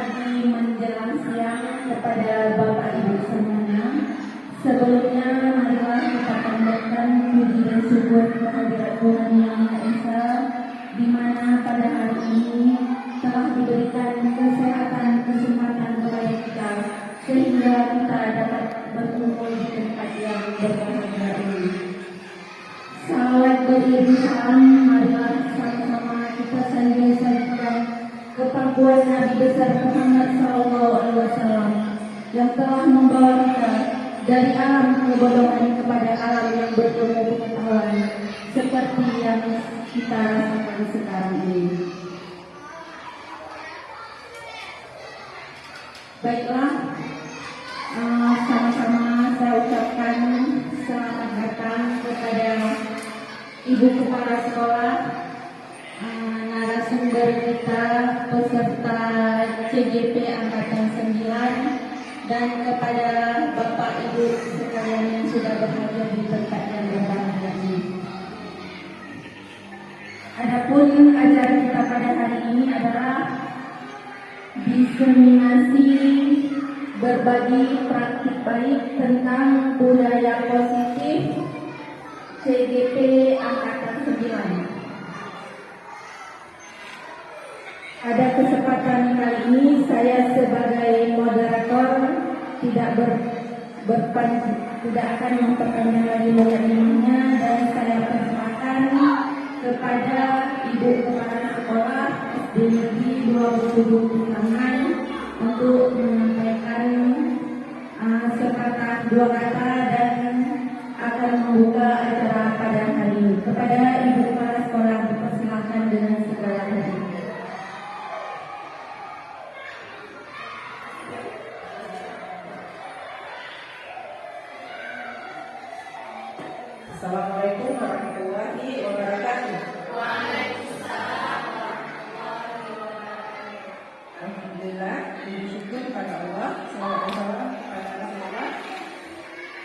pagi menjelang siang kepada Bapak Ibu semuanya. Sebelumnya marilah kita panjatkan puji dan syukur kehadirat Tuhan Yang Maha Esa, di mana pada hari ini telah diberikan kesempatan kepada kita sehingga kita dapat berkumpul di tempat yang berbahagia ini. Salawat beriring salam, marilah sama-sama kita saling-salingkan kepada Nabi besar Muhammad SAW yang telah membawa kita dari alam kebodohan kepada alam yang berilmu pengetahuan seperti yang kita rasakan sekarang ini. Baiklah, sama-sama saya ucapkan selamat datang kepada Ibu Kepala Sekolah, narasumber kita, peserta CGP Angkatan 9, dan kepada Bapak Ibu sekalian yang sudah berhadir di tempat yang berbahagia ini. Adapun acara kita pada hari ini adalah diseminasi berbagi praktik baik tentang budaya positif CGP Angkatan 9. Pada kesempatan kali ini saya sebagai moderator tidak akan memperpanjang lagi mukadimahnya, dan saya persilakan kepada Ibu Kepala Sekolah SD Negeri 27 Kutangan untuk menyampaikan sepatah dua kata dan akan membuka acara pada hari ini. Kepada Ibu Kepala Sekolah dipersilakan dengan segala hormat. Assalamualaikum warahmatullahi wabarakatuh. Waalaikumsalam warahmatullahi wabarakatuh. Alhamdulillah, puji syukur kepada Allah, salawat dan salam kepada Rasulullah.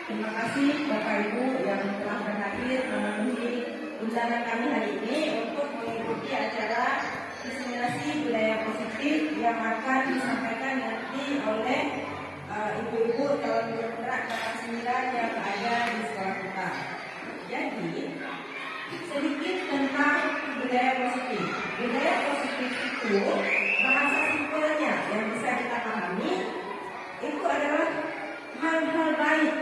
Terima kasih Bapak Ibu yang telah berhadir memenuhi undangan kami hari ini untuk mengikuti acara diseminasi budaya positif yang akan disampaikan nanti oleh ibu-ibu calon guru penggerak angkatan 9 yang ada di sekolah kita. Jadi, sedikit tentang budaya positif. Budaya positif itu bahasa simpelnya yang bisa kita pahami itu adalah hal-hal baik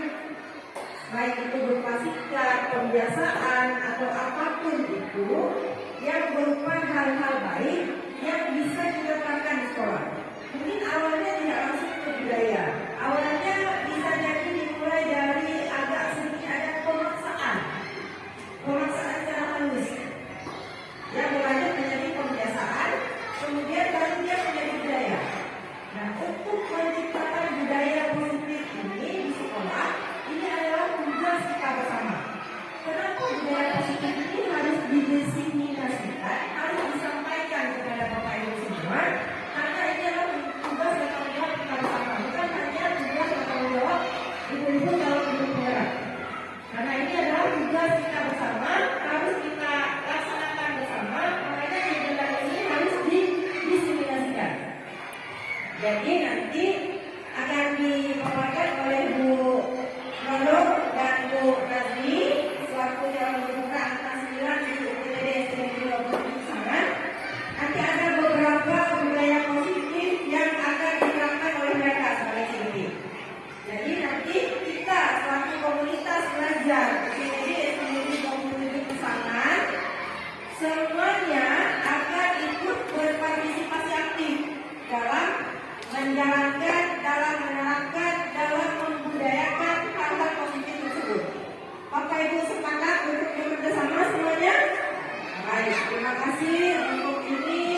itu berupa sikap, kebiasaan atau apapun itu yang berupa hal-hal baik yang bisa kita terapkan di sekolah. Mungkin awalnya tidak langsung ke budaya. Awalnya bisa jadi dimulai dari agak sedikit ada pemaksaan secara halus. Yang berlanjut menjadi kebiasaan, kemudian baru dia menjadi budaya. Nah, untuk menciptakan budaya positif ini di sekolah, ini adalah tugas kita bersama. Kenapa budaya positif ini harus didiseminasikan, harus disampaikan kepada Bapak Ibu semua? Karena ini adalah tugas dan tanggung jawab kita bersama, bukan hanya tugas dan tanggung jawab ibu-ibu kalau ibu penggerak. Karena ini adalah tugas kita bersama, harus kita laksanakan bersama, makanya agenda ini harus didiseminasikan. Jadi nanti akan dipaparkan oleh Bu Nono dan Bu Nazli selaku calon guru angkatan 9 di UPTD SD Negeri 27 sana. Nanti ada beberapa budaya positif yang akan diterapkan oleh mereka sebagai CGP. Jadi nanti kita selaku komunitas belajar UPTD SD Negeri 27 sana semuanya akan ikut berpartisipasi aktif dalam menjalankan, dalam menerapkan, dalam membudayakan hal-hal positif tersebut. Bapak Ibu sepakat untuk bekerjasama semuanya? Baik, terima kasih untuk ini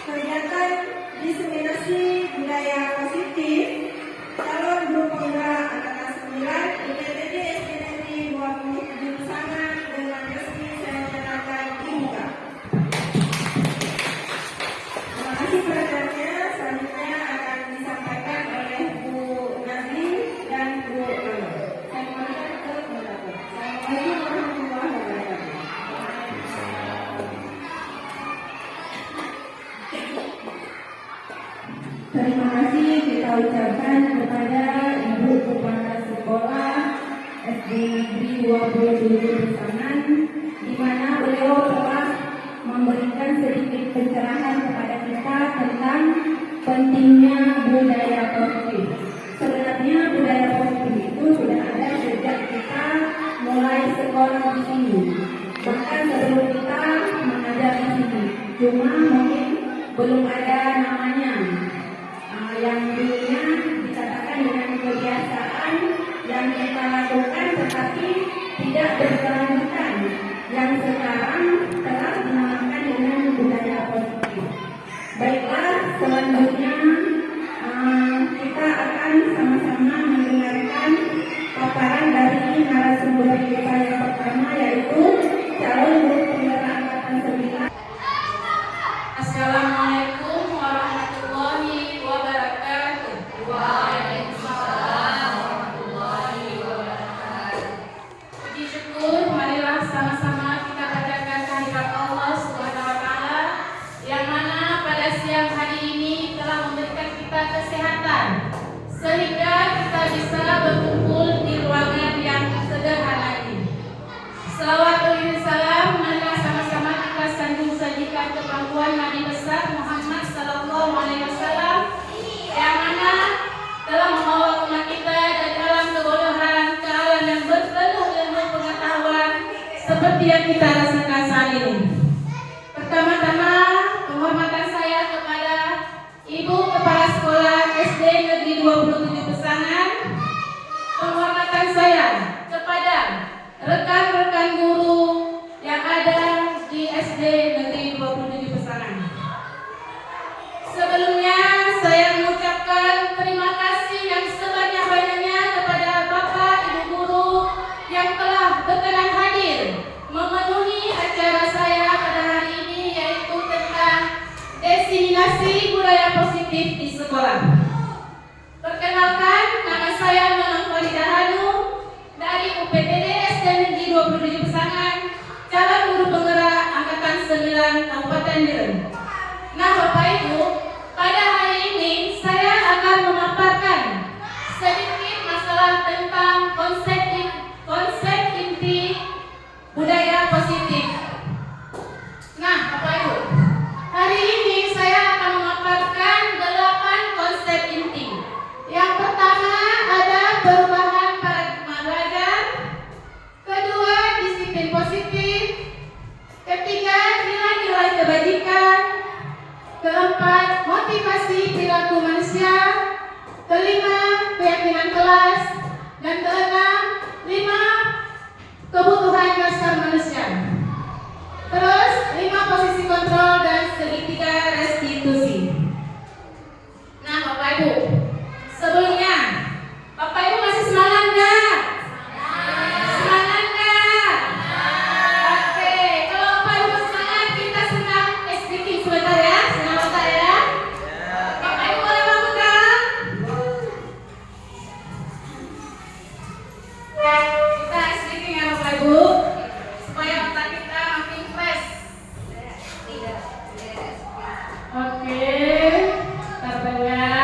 kegiatan diseminasi budaya positif calon guru penggerak angkatan 9 UPTD SD Negeri 27 sana dengan resmi saya nyatakan dibuka. Terima kasih perhatiannya. Selanjutnya akan disampaikan oleh Bu Nazli dan Bu Nono. Saya mohon ke moderator. Assalamualaikum warahmatullahi wabarakatuh. Terima kasih kita ucapkan kepada Ibu Kepala Sekolah SD Negeri 27 Pesangan, di mana beliau telah memberikan sedikit pencerahan kepada kita tentang pentingnya budaya positif. Sebenarnya budaya positif itu sudah ada sejak kita mulai sekolah di sini, bahkan sebelum kita mengajar di sini. Cuma mungkin belum ada namanya. Yang dulunya dikatakan dengan kebiasaan yang kita lakukan tetapi tidak berkelanjutan, yang sekarang telah dinamakan dengan budaya positif. Baiklah, selanjutnya kita akan sama-sama mendengarkan paparan dari narasumber kita yang pertama, yaitu calon guru penggerak angkatan 9. Assalamualaikum warahmatullahi wabarakatuh. Waalaikumsalam warahmatullahi wabarakatuh. Puji syukur, marilah sama-sama kita bacakan kehadirat Allah Subhanahu wa taala yang mana pada siang hari ini telah memberikan kita kesehatan sehingga kita bisa berkumpul di ruangan yang sederhana ini. Salawatullah salam, marilah sama-sama kita sanjung-sanjungkan kepangkuan Nabi besar Muhammad sallallahu alaihi wasallam yang mana telah membawa umat kita dari alam kebodohan ke alam yang berpenuh ilmu pengetahuan seperti yang kita rasakan saat ini. Pertama-tama, penghormatan saya kepada Ibu Kepala Sekolah SD Negeri 27 Pesangan, penghormatan saya kepada rekan-rekan guru yang ada di SD Negeri 27 Pesangan. Sebelumnya saya mengucapkan terima kasih yang sebanyak-banyaknya kepada Bapak Ibu guru yang telah berkenan hadir memenuhi acara saya pada hari ini, yaitu tentang diseminasi budaya positif di sekolah. Perkenalkan, nama saya Nonong Farida Hanum dari UPTD SD Negeri 27 Pesangan, calon guru penggerak angkatan 9 Kabupaten Biren. Nah, Bapak Ibu, pada hari ini saya akan memaparkan sedikit masalah tentang konsep inti budaya positif. Nah, Bapak Ibu, hari ini saya akan memaparkan 8 konsep inti. Yang pertama ada perubahan paradigma belajar, kedua disiplin positif, ketiga nilai-nilai kebajikan, keempat motivasi perilaku manusia, kelima keyakinan kelas, dan keenam 5 kebutuhan dasar manusia. Terus 5 posisi kontrol dan segitiga restitusi. Nah, Bapak Ibu, sebelumnya Bapak Ibu masih semangat nggak? Semangat nggak? Oke, kalau Bapak Ibu semangat, kita senang speaking sebentar ya, senang Bapak ya. Bapak Ibu boleh bangun nggak? Kita speaking ya Bapak Ibu, supaya otak kita makin fresh. Oke, tar dulu ya.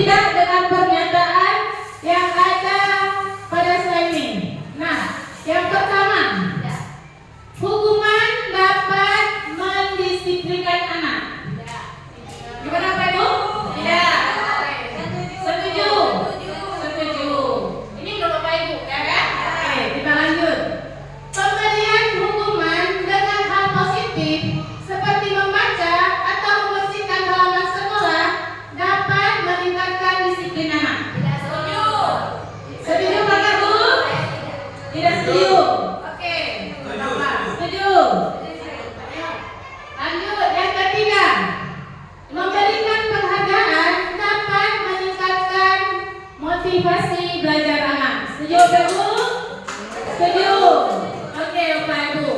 tidak dengan pernyataan yang ada pada slide ini? Nah, yang pertama, hukuman dapat mendisiplinkan anak. Gimana Pak Ibu? Tidak. Setuju? Setuju. Ini menurut Bapak Ibu, ya kan? Oke, kita lanjut. Pemberian hukuman dengan hal positif seperti membaca atau membersihkan halaman sekolah dapat meningkatkan disiplin anak. Tidak setuju. Setuju Pak Ibu? Tidak setuju. Oke. Setuju. Lanjut yang ketiga. Memberikan penghargaan dapat meningkatkan motivasi belajar anak. Setuju Pak Ibu? Setuju. Oke Bapak Ibu.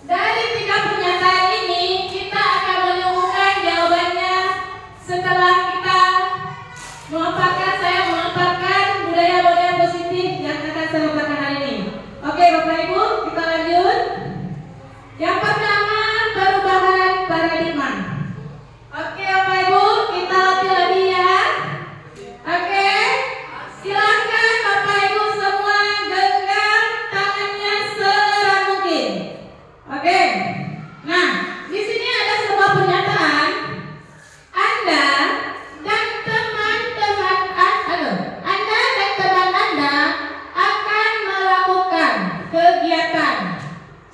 Dari 3 pernyataan ini kita akan menemukan jawabannya setelah kita saya memaparkan budaya-budaya positif yang akan saya paparkan hari ini. Oke Bapak Ibu, kita lanjut. Yang pertama, perubahan paradigma. Oke Bapak Ibu, kita latih lagi ya. Oke, silakan Bapak Ibu semua genggam tangannya seerat mungkin. Oke, nah di sini ada sebuah pernyataan. Anda dan teman-teman Anda akan melakukan kegiatan.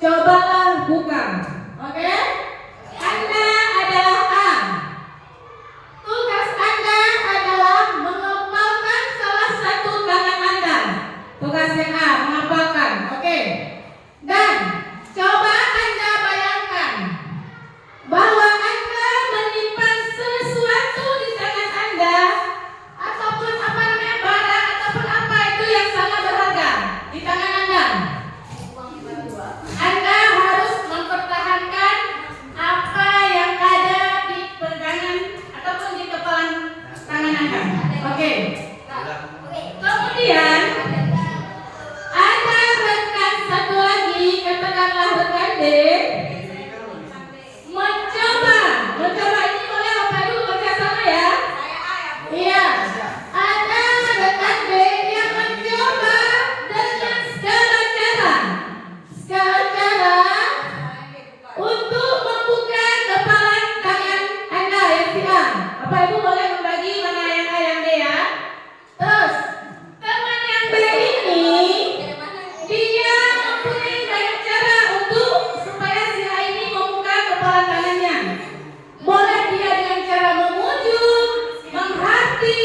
Cobalah buka. Oke? Anda adalah A. Tugas Anda adalah mengepalkan salah satu tangan Anda. Tugas yang A, mengepalkan. Oke. Dan coba Anda bayangkan bahwa Anda menyimpan sesuatu di tangan Anda ataupun barang ataupun apa itu yang sangat berharga di tangan Anda. Anda harus mempertahankan apa yang ada di pegangan ataupun di kepala tangan Anda. Oke. Kemudian ada rekan satu lagi, katakanlah rekan D, mencoba ini boleh Bapak Ibu bekerjasama ya. Iya. Ada rekan B yang mencoba dengan segala cara untuk membuka kepala tangan Anda yang si A. Bapak Ibu boleh membagi mana yang A yang D ya. Terus teman yang B ini dia mempunyai banyak cara untuk supaya si A ini membuka kepala tangannya. Boleh dia dengan cara memujuk, menghati,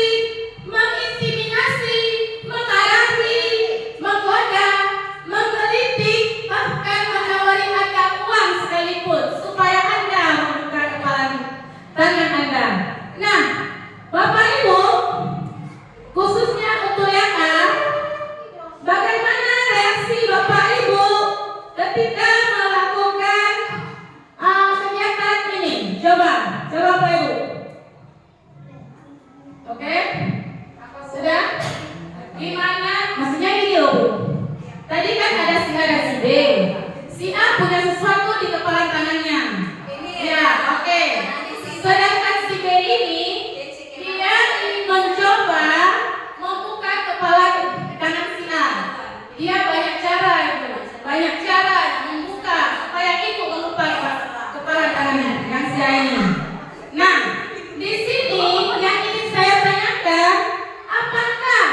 mengintimidasi, memarahi, menggoda, menggelitik, bahkan menawari Anda uang sekalipun supaya Anda membuka kepala tangan Anda. Nah, Bapak Ibu, khususnya untuk yang A, bagaimana reaksi Bapak Ibu ketika melakukan kegiatan ini? Coba Bapak Ibu. Oke? Sudah? Gimana? Maksudnya gini loh Bu. Tadi kan ada si A dan si B. Si A punya sesuatu di kepala tangannya. Ya, oke. Sedangkan si B ini dia ingin mencoba membuka kepala tangan si A. Dia banyak cara membuka supaya itu membuka kepala tangannya yang si A ini. Nah, di sini yang ingin saya tanyakan, apakah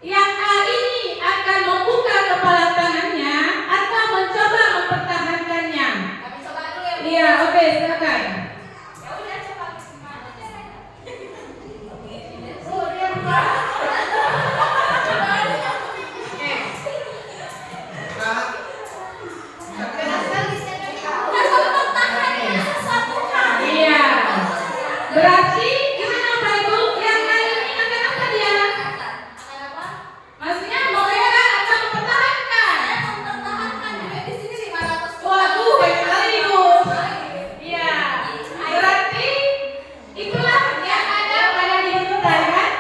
yang A ini akan membuka kepala tangannya atau mencoba mempertahankannya? Iya, oke, silakan. Iya. Berarti gimana Pak Ibu? Yang lain ini akan apa dia? Maksudnya mau merah atau mempertahankan? Waduh, baik sekali Ibu. Iya. Berarti itulah yang ada pada diri kita kan?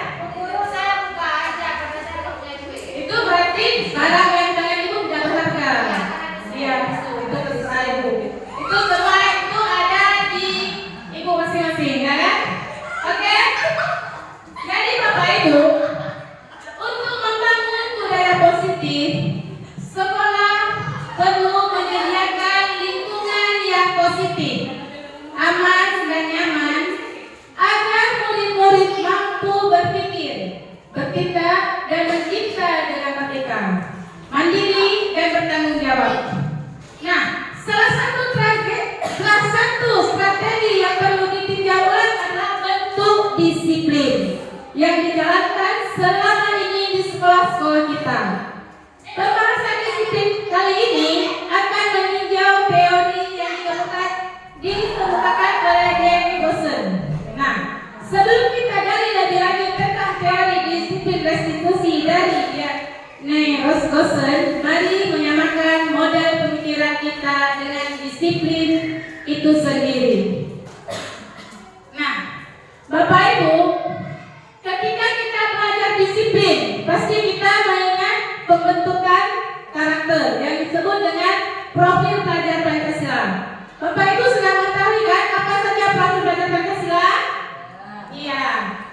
berpikir, bertindak, dan mencipta dengan merdeka, mandiri, dan bertanggung jawab. Nah, salah satu strategi yang perlu ditinjau ulang adalah bentuk disiplin yang dijalankan selama ini di sekolah-sekolah kita. Pembahasan disiplin kali ini akan meninjau teori yang dikemukakan oleh Danny Gosson. Nah, sebelum kita gali lebih lanjut tentang teori disiplin restitusi dari Danny Gosson, mari menyamakan model pemikiran kita dengan disiplin itu sendiri. Nah, Bapak Ibu, ketika kita belajar disiplin, pasti kita mengingat pembentukan karakter yang disebut dengan profil pelajar Pancasila. Bapak Ibu sudah mengetahui kan apa saja profil pelajar Pancasila? Iya,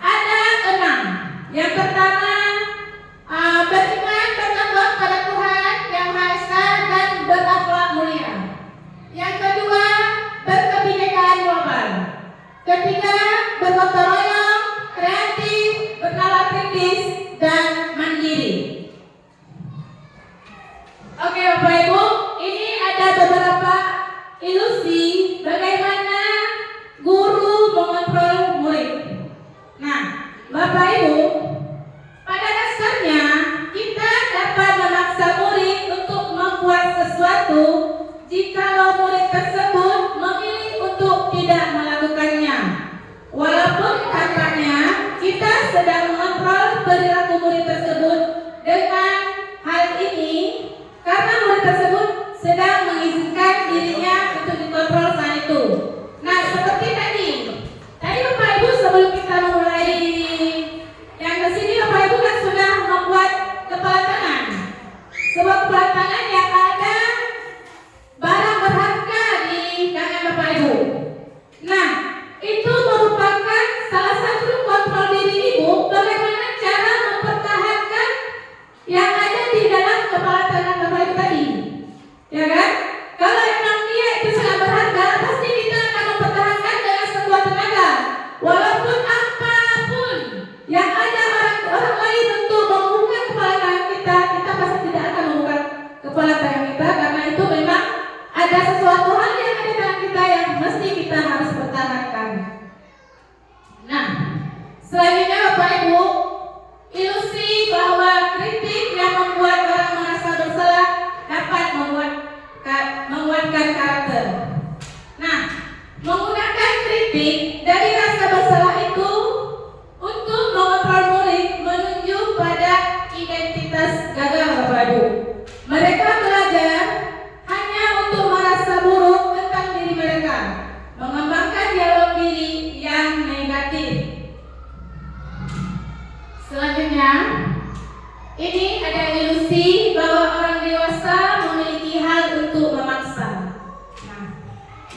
ada 6. Yang pertama, beriman bertakwa pada Tuhan Yang Maha Esa dan berakhlak mulia. Yang kedua, berkebinekaan global. Ketiga, bergotong royong, kreatif, bernalar kritis, dan mandiri. Oke Bapak Ibu, ini ada beberapa ilusi bagaimana guru mengontrol murid. Nah, Bapak Ibu, pada dasarnya kita dapat memaksa murid untuk membuat sesuatu jikalau murid tersebut memilih untuk tidak melakukannya. Walaupun tampaknya kita sedang mengontrol perilaku murid tersebut dengan hal ini, karena murid tersebut sedang mengizinkan dirinya untuk dikontrol saat itu. Nah, seperti tadi Bapak Ibu sebelum kita memulai yang kesini, Bapak Ibu kan sudah membuat kepala tangan. Sebuah kepala tangan yang ada barang berharga di tangan Bapak Ibu. Nah, itu merupakan salah satu kontrol diri Ibu bagaimana cara mempertahankan yang ada di dalam kepala tangan Bapak Ibu tadi. Ya kan? Kalau emang dia itu sangat berharga, pasti kita akan mempertahankan dengan sekuat tenaga. Walaupun apapun yang ada orang lain untuk membuka kepala tangan kita pasti tidak akan membuka kepala tangan kita, karena itu memang ada sesuatu hal yang ada di tangan kita yang mesti kita harus pertahankan. Nah, selanjutnya Bapak Ibu, ilusi bahwa kritik yang membuat orang merasa bersalah dapat menguatkan karakter. Nah, menggunakan kritik dari rasa bersalah itu untuk mengontrol murid menunjuk pada identitas gagal Bapak Ibu. Mereka belajar hanya untuk merasa buruk tentang diri mereka, mengembangkan dialog diri yang negatif. Selanjutnya, ini ada ilusi bahwa orang dewasa memiliki hal untuk memaksa. Nah,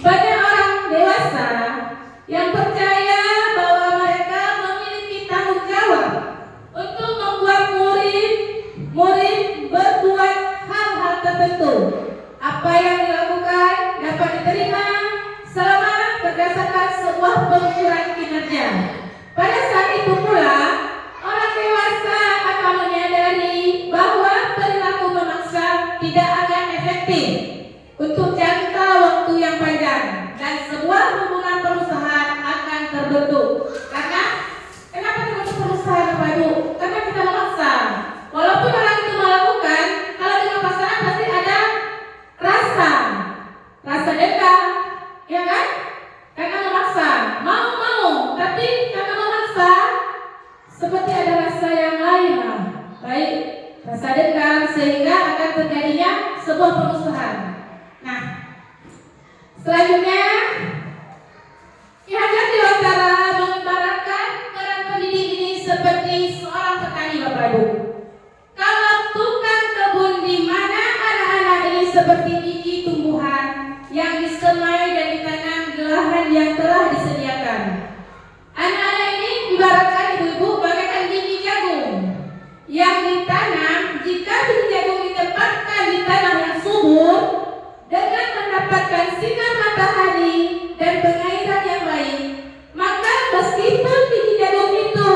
banyak orang dewasa yang percaya bahwa mereka memiliki tanggung jawab untuk membuat murid berbuat hal-hal tertentu. Apa yang dilakukan dapat diterima selama berdasarkan sebuah pengukuran kinerja. Pada saat itu pula, orang dewasa akan menyadari bahwa perilaku memaksa tidak akan efektif untuk jangka waktu yang panjang dan sebuah hubungan perusahaan akan terbentuk. Kenapa terbentuk perusahaan Bapak Ibu? Karena kita memaksa. Walaupun orang itu melakukan, kalau dengan pasangan pasti ada rasa dendam, ya kan? Karena memaksa, mau, tapi karena memaksa seperti ada rasa yang lain lah. Baik, rasa dendam sehingga akan terjadinya sebuah perusahaan. Nah, selanjutnya Ki Hajar Dewantara mengibaratkan peran pendidik ini seperti seorang petani Bapak Ibu. Kalau tukang kebun di mana anak-anak ini seperti biji tumbuhan yang disemai dan ditanam di lahan yang telah disediakan. Anak-anak ini ibaratkan ibu-ibu bagaikan biji jagung yang ditanam. Jika biji jagung ditempatkan di tanah yang subur dengan mendapatkan sinar matahari dan pengairan yang baik, maka meskipun biji jagung itu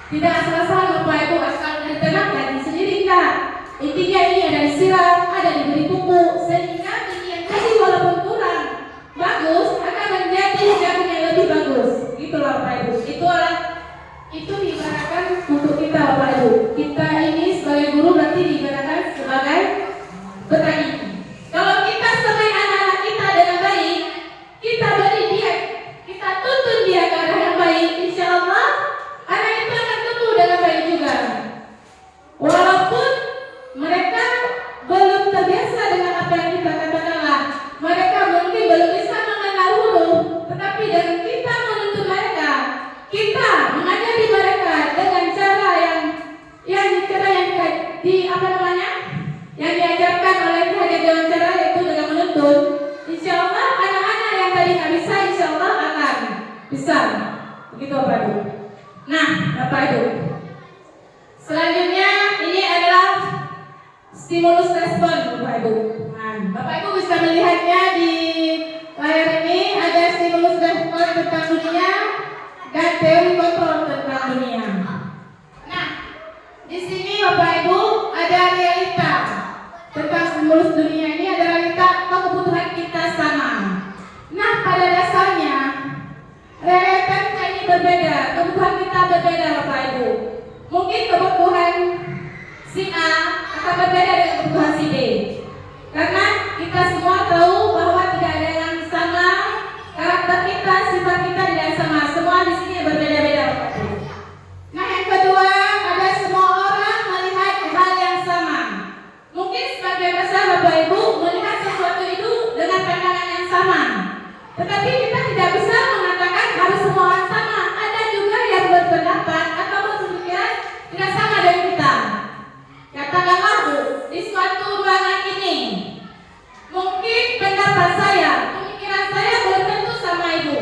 Tidak asal-asalan Bapak Ibu asal dari ternak ganti sendiri enggak. Intinya ini ada disiram, ada diberi pupuk sehingga ini yang tadi walaupun kurang bagus akan menjadi jagung yang lebih bagus. Itulah Bapak Ibu. Itu diibaratkan untuk kita Bapak Ibu. Kita ini sebagai guru berarti diibaratkan sebagai petani. Kalau kita sampai anak-anak kita dengan baik, kita beri dia, kita tuntun dia ke arah yang baik, insya Allah anak itu akan tumbuh dengan baik juga. Walaupun mereka belum terbiasa dengan apa yang kita katakanlah, mereka mungkin belum bisa mengenal huruf, tetapi dengan kita menuntun mereka, kita mengajari mereka dengan cara yang yang diajarkan oleh Haji dengan cara yaitu dengan menuntun. Insya Allah anak-anak yang tadi nggak bisa, insya Allah akan bisa. Begitu Bapak Ibu. Nah, Bapak Ibu. Selanjutnya ini adalah stimulus respon Bapak Ibu. Nah, Bapak Ibu bisa melihatnya di layar ini ada stimulus respon tentang dunia dan teori kontrol tentang dunia. Nah, di sini Bapak Ibu ada realita tentang stimulus dunia ini, ada realita atau kebutuhan kita sama. Nah, pada dasarnya realita kita ini berbeda, kebutuhan kita berbeda Bapak Ibu. Mungkin kebutuhan si A akan berbeda dengan kebutuhan si B. Karena kita semua tahu bahwa tidak ada yang sama, karakter kita, sifat kita tidak sama. Semua di sini berbeda-beda Bapak Ibu. Nah, yang kedua ada semua orang melihat hal yang sama. Mungkin sebagian besar Bapak Ibu melihat sesuatu itu dengan pandangan yang sama. Tetapi kita tidak bisa mengatakan harus semua orang sama. Ada juga yang berpendapat atau berpikiran tidak sama dengan kita. Katakanlah Bu, di suatu ruangan ini, mungkin pendapat saya, pemikiran saya belum tentu sama Ibu.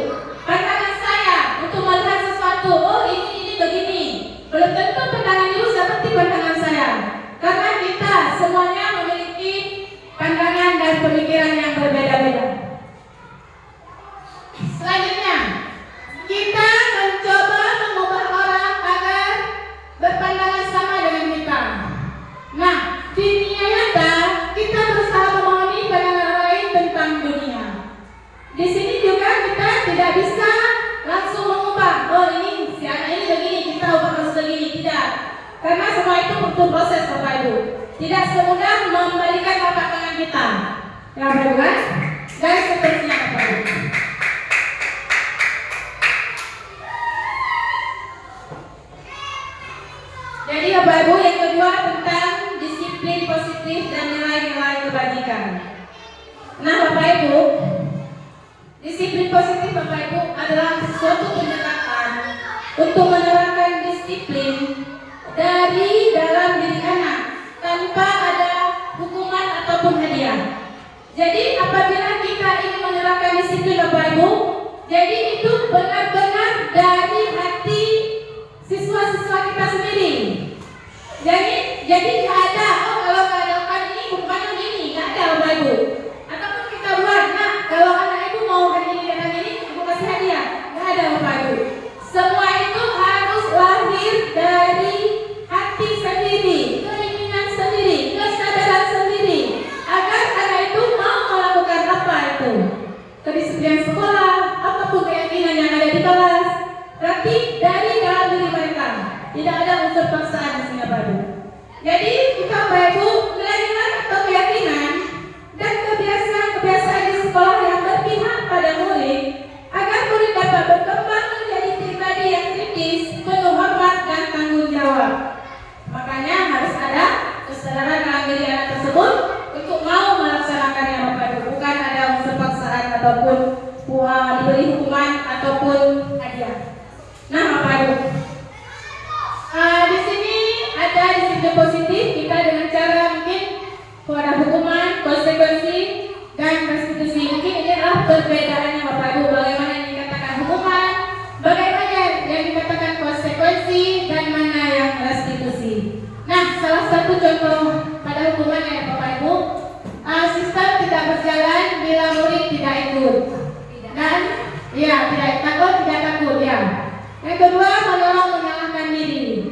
Pandangan saya untuk melihat sesuatu, oh ini begini, belum tentu pandangan Ibu seperti pandangan saya. Karena kita semuanya memiliki pandangan dan pemikiran yang berbeda-beda. Selanjutnya, kita mencoba mengubah orang agar berpandangan sama dengan kita. Nah, di dunia nyata kita berusaha memahami pandangan orang lain tentang dunia. Di sini juga kita tidak bisa langsung mengubah. Oh ini si anak ini begini, kita ubah harus begini, tidak. Karena semua itu butuh proses Bapak Ibu. Tidak semudah membalikan telapak tangan kita. Ya Bapak Ibu kan? Dan seterusnya Bapak Ibu. Jadi Bapak Ibu yang kedua tentang disiplin positif dan nilai-nilai kebajikan. Nah Bapak Ibu, disiplin positif Bapak Ibu adalah suatu pendekatan untuk menerapkan disiplin dari dalam diri anak tanpa ada hukuman ataupun hadiah. Jadi apabila kita ingin menerapkan disiplin Bapak Ibu, jadi itu benar-benar dari hati siswa-siswa kita sendiri. Jadi nggak ada, oh kalau nggak ada ini hukumannya begini, nggak ada Bapak Ibu. Ataupun kita buat, nah kalau anak ibu mau hari ini dan ini, ibu kasih hadiah, nggak ada Bapak Ibu. Semua itu harus lahir dari hati sendiri, keinginan sendiri, kesadaran sendiri, agar anak itu mau melakukan apa itu, kedisiplinan sekolah, apapun keyakinan yang ada di kelas. Berarti dari dalam diri mereka, tidak ada unsur paksaan di sini Bapak Ibu. Jadi kita Bapak Ibu nilai-nilai atau keyakinan dan kebiasaan-kebiasaan di sekolah yang berpihak pada murid agar murid dapat berkembang menjadi pribadi yang kritis, penuh hormat dan tanggung jawab. Makanya harus ada kesadaran dalam diri anak tersebut untuk mau melaksanakannya Bapak Ibu. Bukan ada unsur paksaan ataupun diberi hukuman ataupun hadiah. Nah Bapak Ibu, di sini ada disiplin positif kita dengan cara mungkin ada hukuman, konsekuensi dan restitusi. Mungkin ini adalah perbedaannya Bapak Ibu. Bagaimana yang dikatakan hukuman, bagaimana yang dikatakan konsekuensi, dan mana yang restitusi. Nah, salah satu contoh pada hukumannya ya Bapak Ibu, sistem tidak berjalan bila murid tidak ikut. Dan ya tidak takut ya. Yang kedua, menolong menyalahkan diri.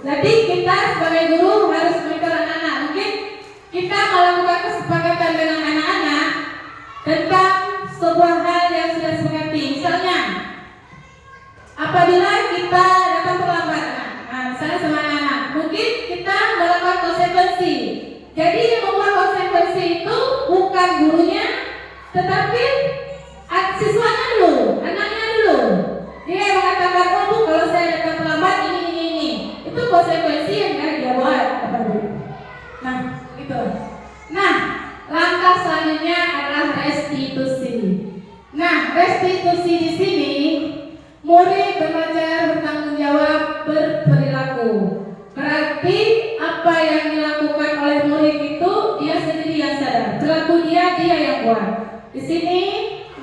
Jadi kita sebagai guru harus mengatur anak-anak. Mungkin kita melakukan kesepakatan dengan anak-anak tentang sebuah hal yang sudah disepakati. Misalnya, apabila kita datang terlambat, misalnya sama anak-anak, mungkin kita melakukan konsekuensi. Jadi yang membuat konsekuensi itu bukan gurunya, tetapi siswanya dulu, anaknya dulu. Dia yang mengatakan, oh Bu, kalau saya datang terlambat ini. Itu konsekuensi yang dia buat. Nah, gitu. Nah, langkah selanjutnya adalah restitusi. Nah, restitusi di sini murid belajar bertanggung jawab berperilaku. Berarti apa yang dilakukan oleh murid itu dia sendiri yang sadar. Perilaku dia yang buat. Di sini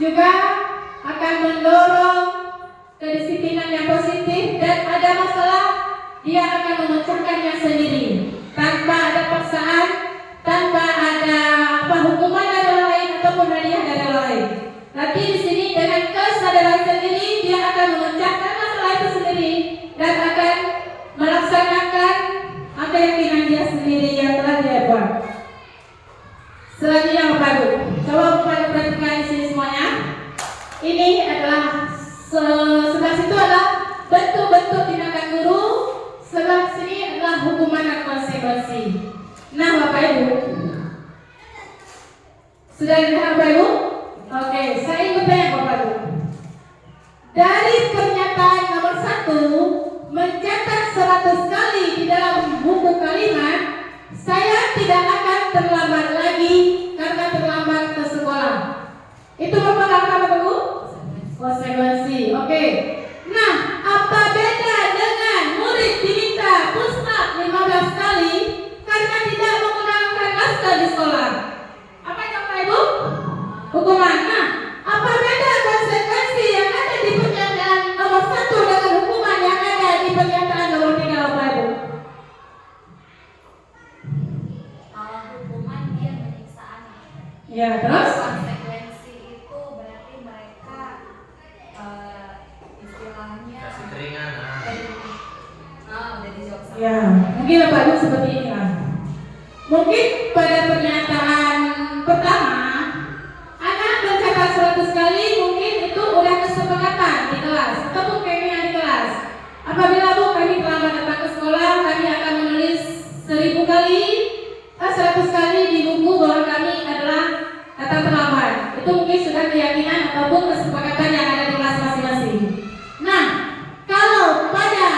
juga akan mendorong kedisiplinan yang positif, dan ada masalah dia akan memecahkannya sendiri tanpa ada paksaan, tanpa ada hukuman dari orang lain ataupun hadiah dari orang lain. Tapi di sini dengan kesadaran sendiri dia akan memecahkan masalah itu sendiri dan akan melaksanakan keyakinan dia sendiri yang telah dia buat. Selanjutnya Bapak Ibu, coba Bapak Ibu perhatikan di sini semuanya. Ini adalah sebelah situ adalah bentuk-bentuk tindakan guru, sebelah sini adalah hukuman dan konsekuensi. Nah Bapak Ibu, sudah lihat Bapak Ibu? Oke, saya ingin bertanya Bapak Ibu. Dari pernyataan nomor 1, mencatat 100 kali di dalam buku kalimat, saya tidak akan terlambat lagi karena terlambat ke sekolah. Itu merupakan apa Bapak Ibu? Konsekuensi. Oke. Nah, apa beda dengan murid diminta push up 15 kali karena tidak menggunakan masker di sekolah? Apa itu Bapak Ibu? Hukuman. Nah, apa beda konsekuensi yang ada di pernyataan nomor 1 dengan hukuman yang ada di pernyataan nomor 3 Bapak Ibu? Kalau hukuman dia menyiksa anak. Ya, terus? Konsekuensi itu berarti mereka istilahnya Kasih keringan. udah dijawab sama. Ya, mungkin Bapak Ibu seperti inilah. Mungkin pada pernyataan pertama, anak mencatat 100 kali, mungkin itu udah kesepakatan di kelas ataupun keinginan di kelas. Apabila Bu kami terlambat datang ke sekolah, kami akan menulis 1000 kali, 100 kali di buku bahwa kami adalah datang terlambat. Itu mungkin sudah keyakinan ataupun kesepakatan yang ada di kelas masing-masing. Nah, kalau pada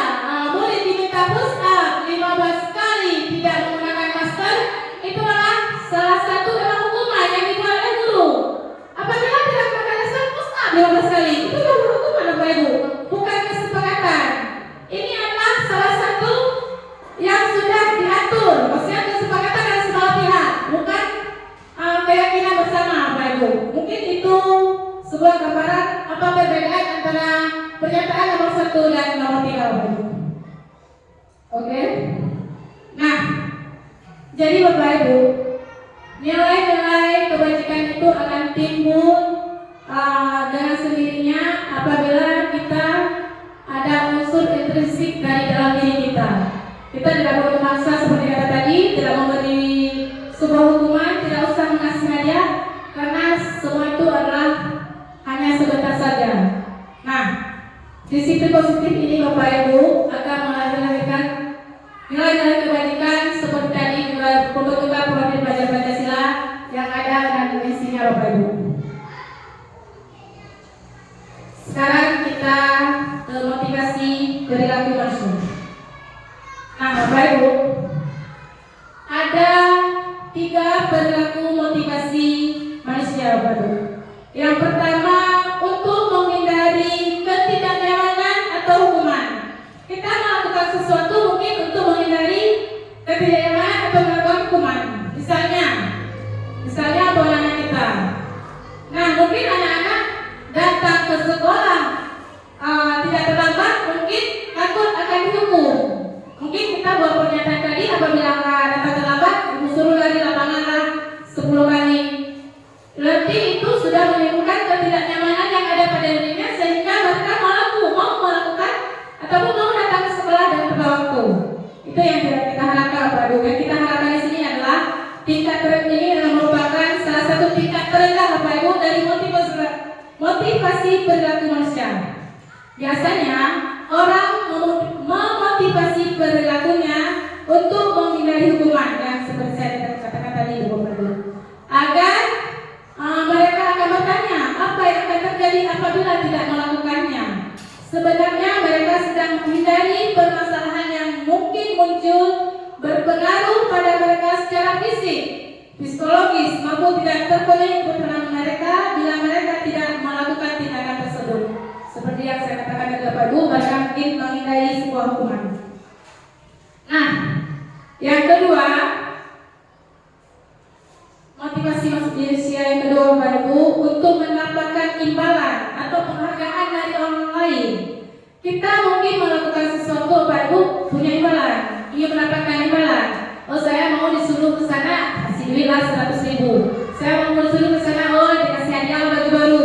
murid diminta push up 15 kali tidak menggunakan masker, itu adalah salah satu dalam hukuman yang dibuat oleh guru. Apabila tidak menggunakan masker, push up 15 kali, itu adalah hukuman Bapak Ibu, bukan kesepakatan. Ini adalah salah satu yang sudah diatur, maksudnya kesepakatan dari semua pihak, bukan keyakinan bersama Bapak Ibu. Mungkin itu sebuah gambaran apa perbedaan antara pernyataan nomor 1 dan nomor 3 Bapak Ibu. Oke. Nah, jadi Bapak Ibu, nilai-nilai kebajikan itu akan timbul dengan sendirinya apabila kita ada unsur intrinsik dari dalam diri kita. Kita tidak perlu memaksa seperti kata tadi, tidak memberi sebuah hukuman, tidak usah mengasih hadiah, karena semua itu adalah hanya sebentar saja. Nah, disiplin positif ini Bapak Ibu akan melahirkan nilai-nilai kebajikan seperti tadi juga pembentukan profil pelajar Pancasila yang ada dan dimensinya Bapak Ibu. Sekarang kita ke motivasi perilaku manusia. Nah Bapak Ibu, ada 3 perilaku motivasi manusia Bapak Ibu. Yang pertama, untuk menghindari ketidaknyamanan atau hukuman. Kita melakukan sesuatu mungkin untuk menghindari ketidaknyamanan atau melakukan hukuman. Misalnya anak kita. Nah, mungkin anak-anak datang ke sekolah tidak terlambat, mungkin takut akan dihukum. Mungkin kita buat pernyataan tadi, apabila datang terlambat, suruh dari lapangan lah 10 kali. Berarti itu sudah menimbulkan ketidaknyamanan yang ada pada dirinya, sehingga mereka mau melakukan ataupun mau datang ke sekolah dan tepat waktu. Itu yang tidak kita harapkan Bapak Ibu. Yang kita harapkan di sini adalah tingkat terendah ini adalah merupakan salah satu tingkat terendah Bapak Ibu dari motivasi perilaku manusia. Biasanya orang memotivasi perilakunya untuk menghindari hukuman yang seperti saya katakan tadi Bapak Ibu. Agar mereka akan bertanya apa yang akan terjadi apabila tidak melakukannya. Sebenarnya mereka sedang menghindari permasalahan yang mungkin muncul berpengaruh pada mereka secara fisik, psikologis maupun tidak terpenuhi ketenangan mereka bila mereka tidak melakukan tindakan tersebut. Seperti yang saya katakan tadi Bapak Ibu, mereka mungkin menghindari sebuah hukuman. Nah, yang kedua, motivasi manusia yang kedua Bapak Ibu untuk mendapatkan imbalan atau penghargaan dari orang lain. Kita mungkin melakukan sesuatu Bapak Ibu punya imbalan, ingin mendapatkan imbalan. Oh saya mau disuruh ke sana, kasih duitlah 100.000. Saya mau disuruh ke sana, oh dikasih hadiah baju baru.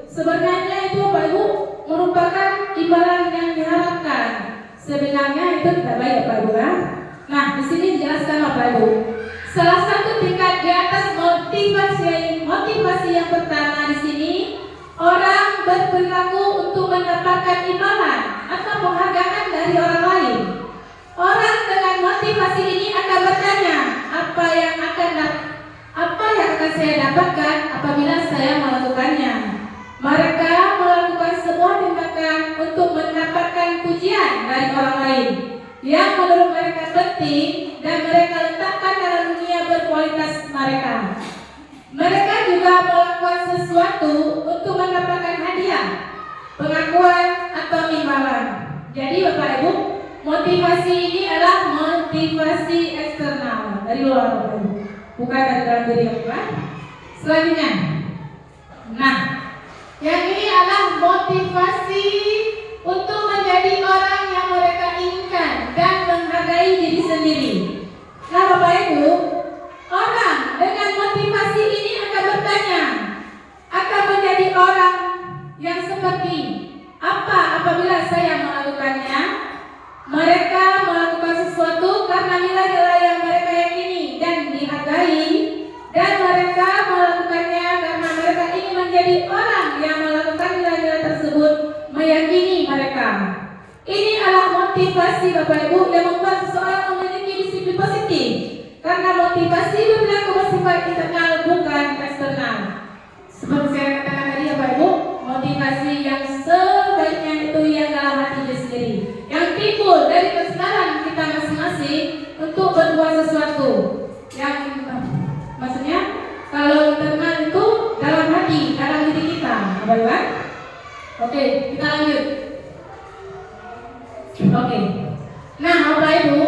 Sebenarnya itu Bapak Ibu merupakan imbalan yang diharapkan. Sebenarnya itu tidak baik Bapak Ibu ya. Nah di sini dijelaskan Bapak Ibu. Salah satu tingkat di atas motivasi yang pertama di sini, orang berperilaku untuk mendapatkan imbalan atau penghargaan dari orang lain. Orang dengan motivasi ini akan bertanya, apa yang akan saya dapatkan apabila saya melakukannya. Mereka melakukan sebuah tindakan untuk mendapatkan pujian dari orang lain yang menurut mereka penting dan mereka letakkan dalam dunia berkualitas mereka. Mereka juga melakukan sesuatu untuk mendapatkan hadiah, pengakuan atau imbalan. Jadi Bapak Ibu, motivasi ini adalah motivasi eksternal dari luar Bapak Ibu, bukan dari dalam diri Bapak. Selanjutnya, nah, yang ini adalah motivasi untuk menjadi orang yang mereka inginkan dan menghargai diri sendiri. Nah Bapak Ibu, orang dengan motivasi ini akan bertanya, akan menjadi orang yang seperti apa apabila saya melakukannya. Mereka melakukan sesuatu karena nilai-nilai yang mereka yakini dan dihargai, dan mereka melakukannya karena mereka ingin menjadi orang yang melakukan nilai-nilai tersebut meyakini mereka. Ini adalah motivasi Bapak Ibu yang membuat seseorang memiliki disiplin positif, karena motivasi berperilaku bersifat internal bukan eksternal. Seperti saya katakan tadi Bapak Ibu, motivasi yang sebaiknya itu yang dalam hati sendiri, yang timbul dari kesadaran kita masing-masing untuk berbuat sesuatu. Yang maksudnya kalau internal itu dalam hati, dalam diri kita, Bapak Ibu. Oke, kita lanjut. Oke. Nah, Bapak Ibu,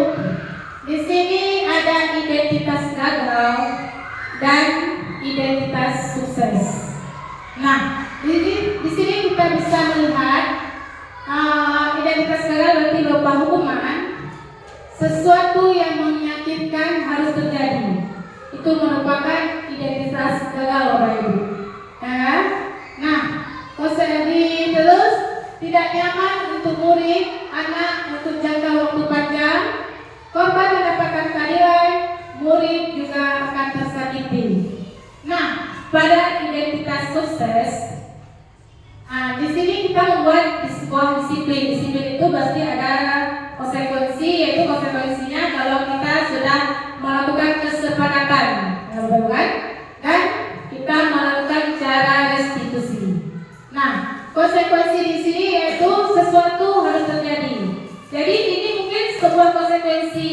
di sini ada identitas gagal dan identitas sukses. Nah, di sini kita bisa melihat identitas gagal berarti berupa hukuman, sesuatu yang menyakitkan harus terjadi. Itu merupakan identitas gagal Bapak Ibu. Ya. Nah, konsekuensi terus tidak nyaman untuk murid, anak untuk jangka waktu panjang, korban mendapatkan keadilan, murid juga akan tersakiti. Nah, pada identitas sukses, di sini kita membuat sebuah disiplin. Disiplin itu pasti ada konsekuensi, yaitu konsekuensinya kalau kita sudah melakukan kesepakatan, dan kita melakukan cara restitusi. Nah, konsekuensi di sini yaitu sesuatu harus terjadi. Jadi ini mungkin sebuah konsekuensi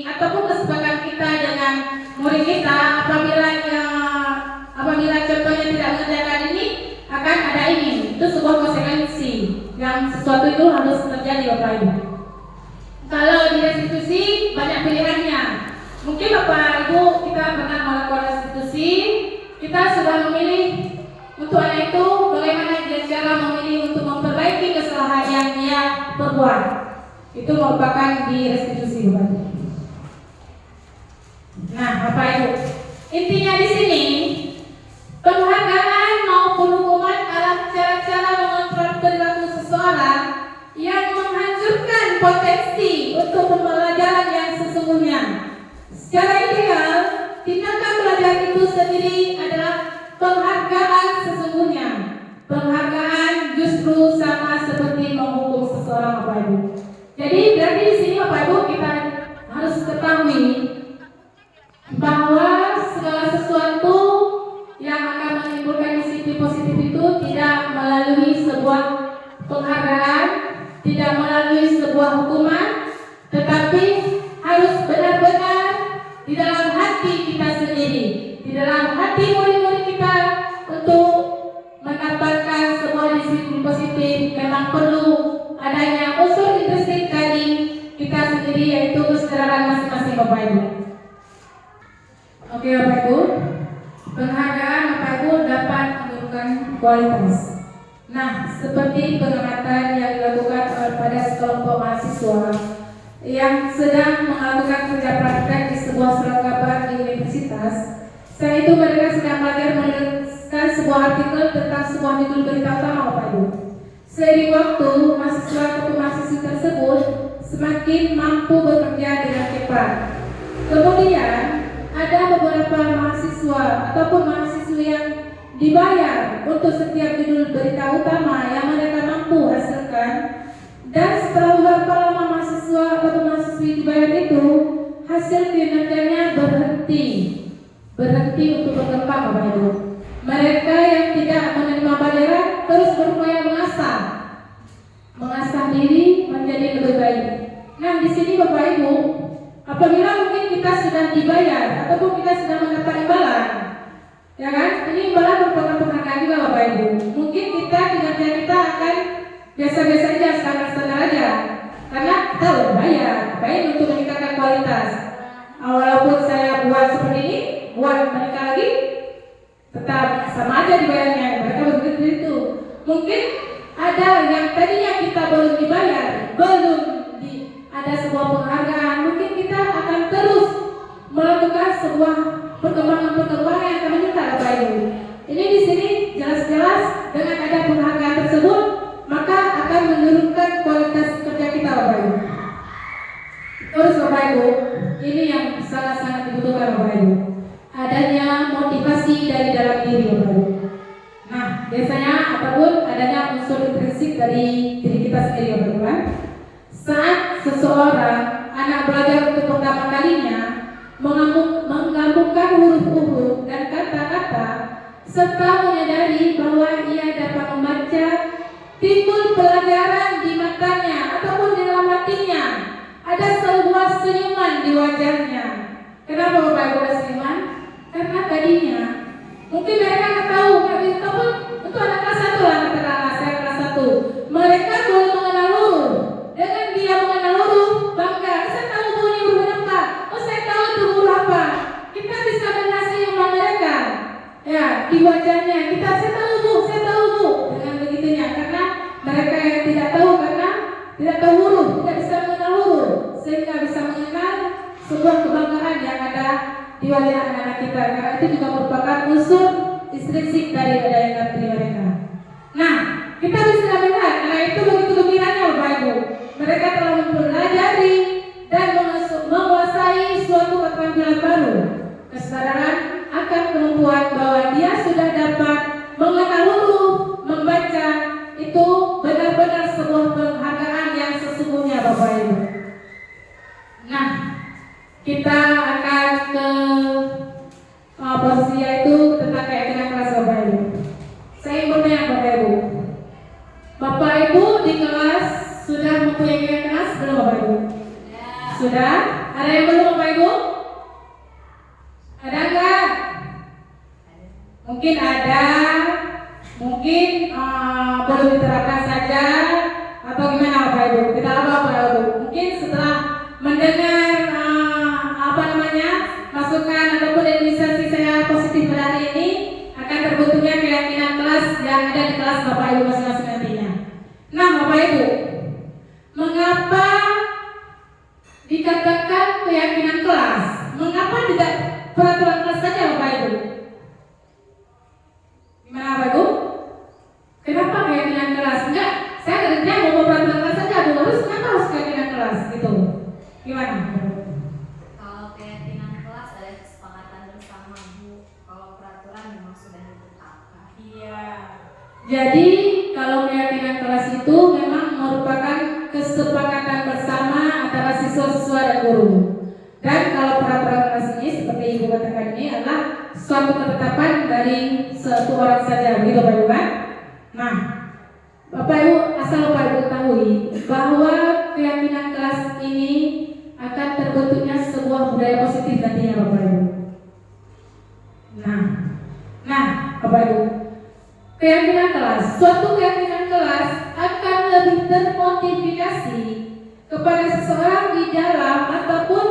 ataupun kesepakatan kita dengan murid kita apabila contohnya tidak mengerjakan ini akan ada ini. Itu sebuah konsekuensi yang sesuatu itu harus terjadi Bapak Ibu. Kalau di restitusi banyak pilihannya. Mungkin Bapak Ibu kita pernah melakukan restitusi, kita sudah memilih untuk anak itu bagaimana dia cara memilih untuk memperbaiki kesalahan yang dia perbuat. Itu merupakan di restitusi Bapak Ibu. Nah, Bapak Ibu, intinya di sini penghargaan maupun hukuman adalah cara-cara mengontrol perilaku seseorang yang menghancurkan potensi untuk pembelajaran sendiri adalah penghargaan sesungguhnya. Penghargaan justru sama seperti menghukum seseorang, Bapak Ibu. Jadi berarti di sini Bapak Ibu kita harus ketahui bahwa segala sesuatu yang akan menimbulkan disiplin positif itu tidak melalui sebuah penghargaan, tidak melalui sebuah hukuman, tetapi harus benar-benar di dalam hati kita sendiri, di dalam hati murid-murid kita untuk mendapatkan sebuah disiplin positif. Memang perlu adanya unsur intrinsik dari kita sendiri, yaitu kesadaran masing-masing, Bapak Ibu. Oke Bapak Ibu, penghargaan Bapak Ibu dapat menurunkan kualitas. Nah, seperti pengamatan yang dilakukan pada sekelompok mahasiswa yang sedang melakukan kerja praktek di sebuah serangkaian di universitas. Saat itu mereka sedang belajar menuliskan sebuah artikel tentang sebuah judul berita utama, Bapak Ibu. Seiring waktu, mahasiswa atau mahasiswi tersebut semakin mampu bekerja dengan cepat. Kemudian ada beberapa mahasiswa ataupun mahasiswi yang dibayar untuk setiap judul berita utama yang mereka mampu hasilkan, dan setelah beberapa lama mahasiswa atau mahasiswi dibayar itu, hasil kinerjanya berhenti untuk berkembang, Bapak Ibu. Mereka yang tidak menerima bayaran terus berupaya mengasah diri menjadi lebih baik. Nah, di sini Bapak Ibu, apabila mungkin kita sudah dibayar ataupun kita sudah mendapat imbalan, ya kan? Ini imbalan merupakan penghargaan juga, Bapak Ibu. Mungkin kinerja kita akan biasa-biasa aja, standar-standar aja, karena kita udah bayar untuk meningkatkan kualitas. Walaupun saya buat seperti ini, buat menikah lagi, tetap sama aja dibayarnya. Mereka begitu. Mungkin ada yang tadinya kita belum dibayar, ada sebuah penghargaan, mungkin kita akan terus melakukan sebuah perkembangan yang akan menyertai, Bapak Ibu. Ini di sini jelas-jelas dengan ada penghargaan tersebut, maka akan menurunkan kualitas kerja kita, Bapak Ibu. Terus Bapak Ibu, ini yang sangat-sangat dibutuhkan, Bapak Ibu, adanya motivasi dari dalam diri, Bapak Ibu. Nah, biasanya apapun adanya unsur intrinsik dari diri kita sendiri, Bapak Ibu. Saat seseorang anak belajar untuk pertama kalinya menggabungkan huruf-huruf dan kata-kata serta menyadari bahwa ia dapat membaca, timbul pelajaran di matanya ataupun di dalam hatinya. Ada sebuah senyuman di wajahnya. Kenapa Bapak Ibu ada senyuman? Karena tadinya mungkin mereka nggak tahu, ataupun itu anak kelas 1 lah, katakanlah saya kelas 1. Mereka belum mengenal huruf. Dengan dia mengenal huruf, bangga. Saya tahu bunyi huruf apa. Oh, saya tahu itu huruf apa. Kita bisa melihat senyuman mereka. Ya, di wajahnya kita, saya tahu Bu. Dengan begitunya, karena mereka yang tidak tahu, karena tidak tahu huruf, tidak bisa mengenal huruf, sehingga bisa mengenal sebuah kebanggaan yang ada di wajah anak-anak kita. Karena itu juga merupakan unsur intrinsik dari daya diri mereka. Nah, kita bisa melihat anak itu begitu gembiranya, Bapak Ibu. Mereka telah mempelajari dan menguasai suatu keterampilan baru. Kesadaran akan kemampuan bahwa dia sudah dapat mengenal huruf, membaca, itu benar-benar sebuah penghargaan yang sesungguhnya, Bapak Ibu. Nah, kita akan ke posisi yaitu tentang keyakinan kelas, Bapak Ibu. Saya ingin bertanya Bapak Ibu. Bapak Ibu di kelas sudah mempunyai keyakinan kelas belum, Bapak Ibu? Ya. Sudah? Ada yang belum, Bapak Ibu? Ada enggak? Mungkin ada, mungkin belum diterapkan saja, atau gimana Bapak Ibu? Kita apa Bapak Ibu? Mungkin setelah mendengar masukan ataupun inisiasi saya positif hari ini, akan terbentuknya keyakinan kelas yang ada di kelas Bapak Ibu masing-masing nantinya. Nah Bapak Ibu, mengapa dikatakan keyakinan kelas? Mengapa tidak peraturan kelas saja, Bapak Ibu? Gimana Bapak Ibu? Kenapa keyakinan kelas? Enggak, saya kerja mau peraturan kelas saja, Bu. Kenapa harus keyakinan kelas gitu? Gimana? Kalau keyakinan kelas ada kesepakatan bersama, Bu. kalau peraturan memang sudah ditetapkan. Iya. Jadi kalau keyakinan kelas itu memang merupakan kesepakatan bersama antara siswa-siswa dan guru. Dan kalau peraturan kelas ini seperti Ibu katakan ini adalah suatu ketetapan dari satu orang saja, begitu Bapak Ibu kan? Nah, Bapak Ibu asal Bapak Ibu ketahui bahwa keyakinan kelas ini akan terbentuknya sebuah budaya positif nantinya Bapak Ibu. Nah, Bapak Ibu, keyakinan kelas, suatu keyakinan kelas akan lebih termotivasi kepada seseorang di dalam ataupun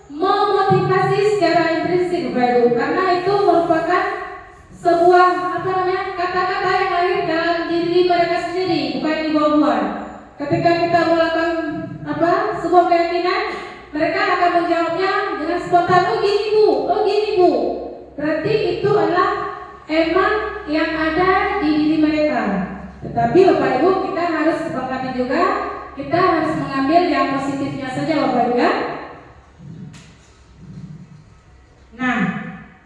memotivasi secara intrinsik Bapak Ibu, karena itu merupakan sebuah kata-kata yang lahir dalam diri mereka sendiri, bukan dibuang-buang. Ketika kita melakukan sebuah keyakinan, mereka akan menjawabnya dengan spontan, oh gini bu. Berarti itu adalah emang yang ada di diri mereka. Tetapi Bapak Ibu, kita harus sepakati juga, kita harus mengambil yang positifnya saja Bapak Ibu ya. Nah,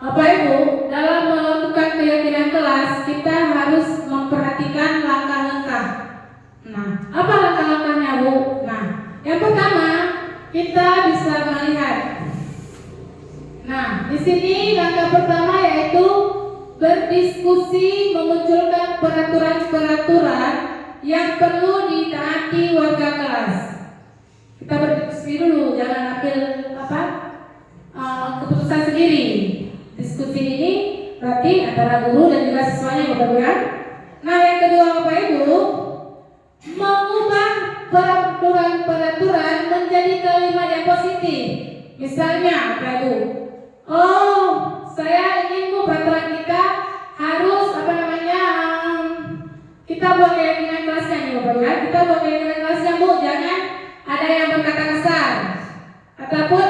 Bapak Ibu, dalam melakukan keyakinan kelas, kita harus memperhatikan langkah-langkah. Nah, apa langkah-langkahnya Bu? Nah, yang pertama, kita bisa melihat. Nah, di sini langkah pertama yaitu berdiskusi, memunculkan peraturan-peraturan yang perlu ditaati warga kelas. Kita berdiskusi dulu, jangan ambil keputusan sendiri. Diskusi ini berarti antara guru dan juga siswanya Bapak Ibu ya. Nah, yang kedua Bapak Ibu, mengubah peraturan-peraturan menjadi kalimat yang positif. Misalnya Bapak Ibu, saya ingin peraturan kita harus kita buat keyakinan kelasnya nih Bapak Ibu ya. Kita buat keyakinan kelasnya Bu, jangan ada yang berkata kasar ataupun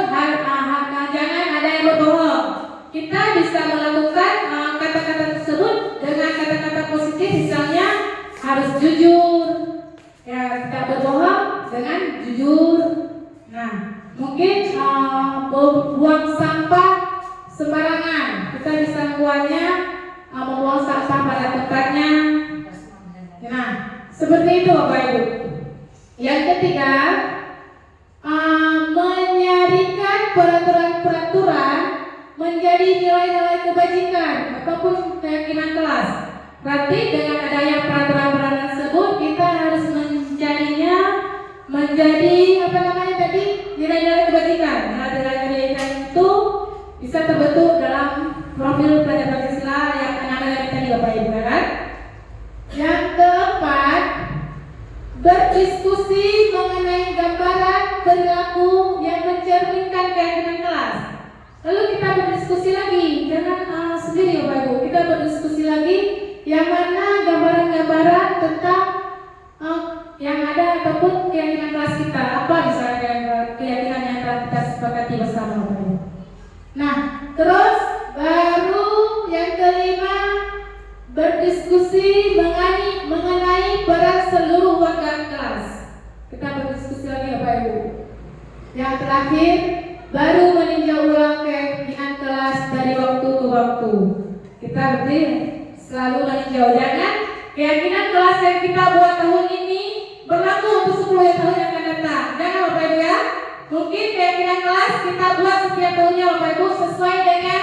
jangan ada yang berbohong. Kita bisa melakukan kata-kata tersebut dengan kata-kata positif, misalnya harus jujur, ya tidak berbohong dengan jujur. Nah, mungkin buang sampah sembarangan, kita bisa membuang sampah pada tempatnya. Nah, seperti itu Bapak Ibu. Yang ketiga, menyarikan peraturan-peraturan menjadi nilai-nilai kebajikan ataupun keyakinan kelas. Berarti dengan adanya peraturan-peraturan tersebut, kita harus menjadinya menjadi nilai-nilai kebajikan. Nilai-nilai kebajikan itu bisa terbentuk dalam profil pelajar Pancasila yang anak-anak tadi Bapak Ibu kan? Yang keempat, berdiskusi mengenai gambaran perilaku yang mencerminkan keyakinan kelas. Lalu kita berdiskusi lagi, jangan sendiri Bapak Ibu. Kita berdiskusi lagi yang mana gambaran-gambaran tentang yang ada ataupun keyakinan kelas kita. Apa misalnya keyakinan yang telah kita sepakati bersama Bapak Ibu. Nah, terus baru yang kelima, berdiskusi mengenai peran seluruh warga kelas. Kita berdiskusi lagi Bapak Ibu. Yang terakhir, baru meninjau ulang keyakinan kelas dari waktu ke waktu. Kita berarti selalu meninjau, jangan keyakinan kelas yang kita buat tahun ini berlaku untuk 10 tahun yang akan datang. Jangan Bapak Ibu ya. Mungkin keyakinan kelas kita buat setiap tahunnya Bapak Ibu sesuai dengan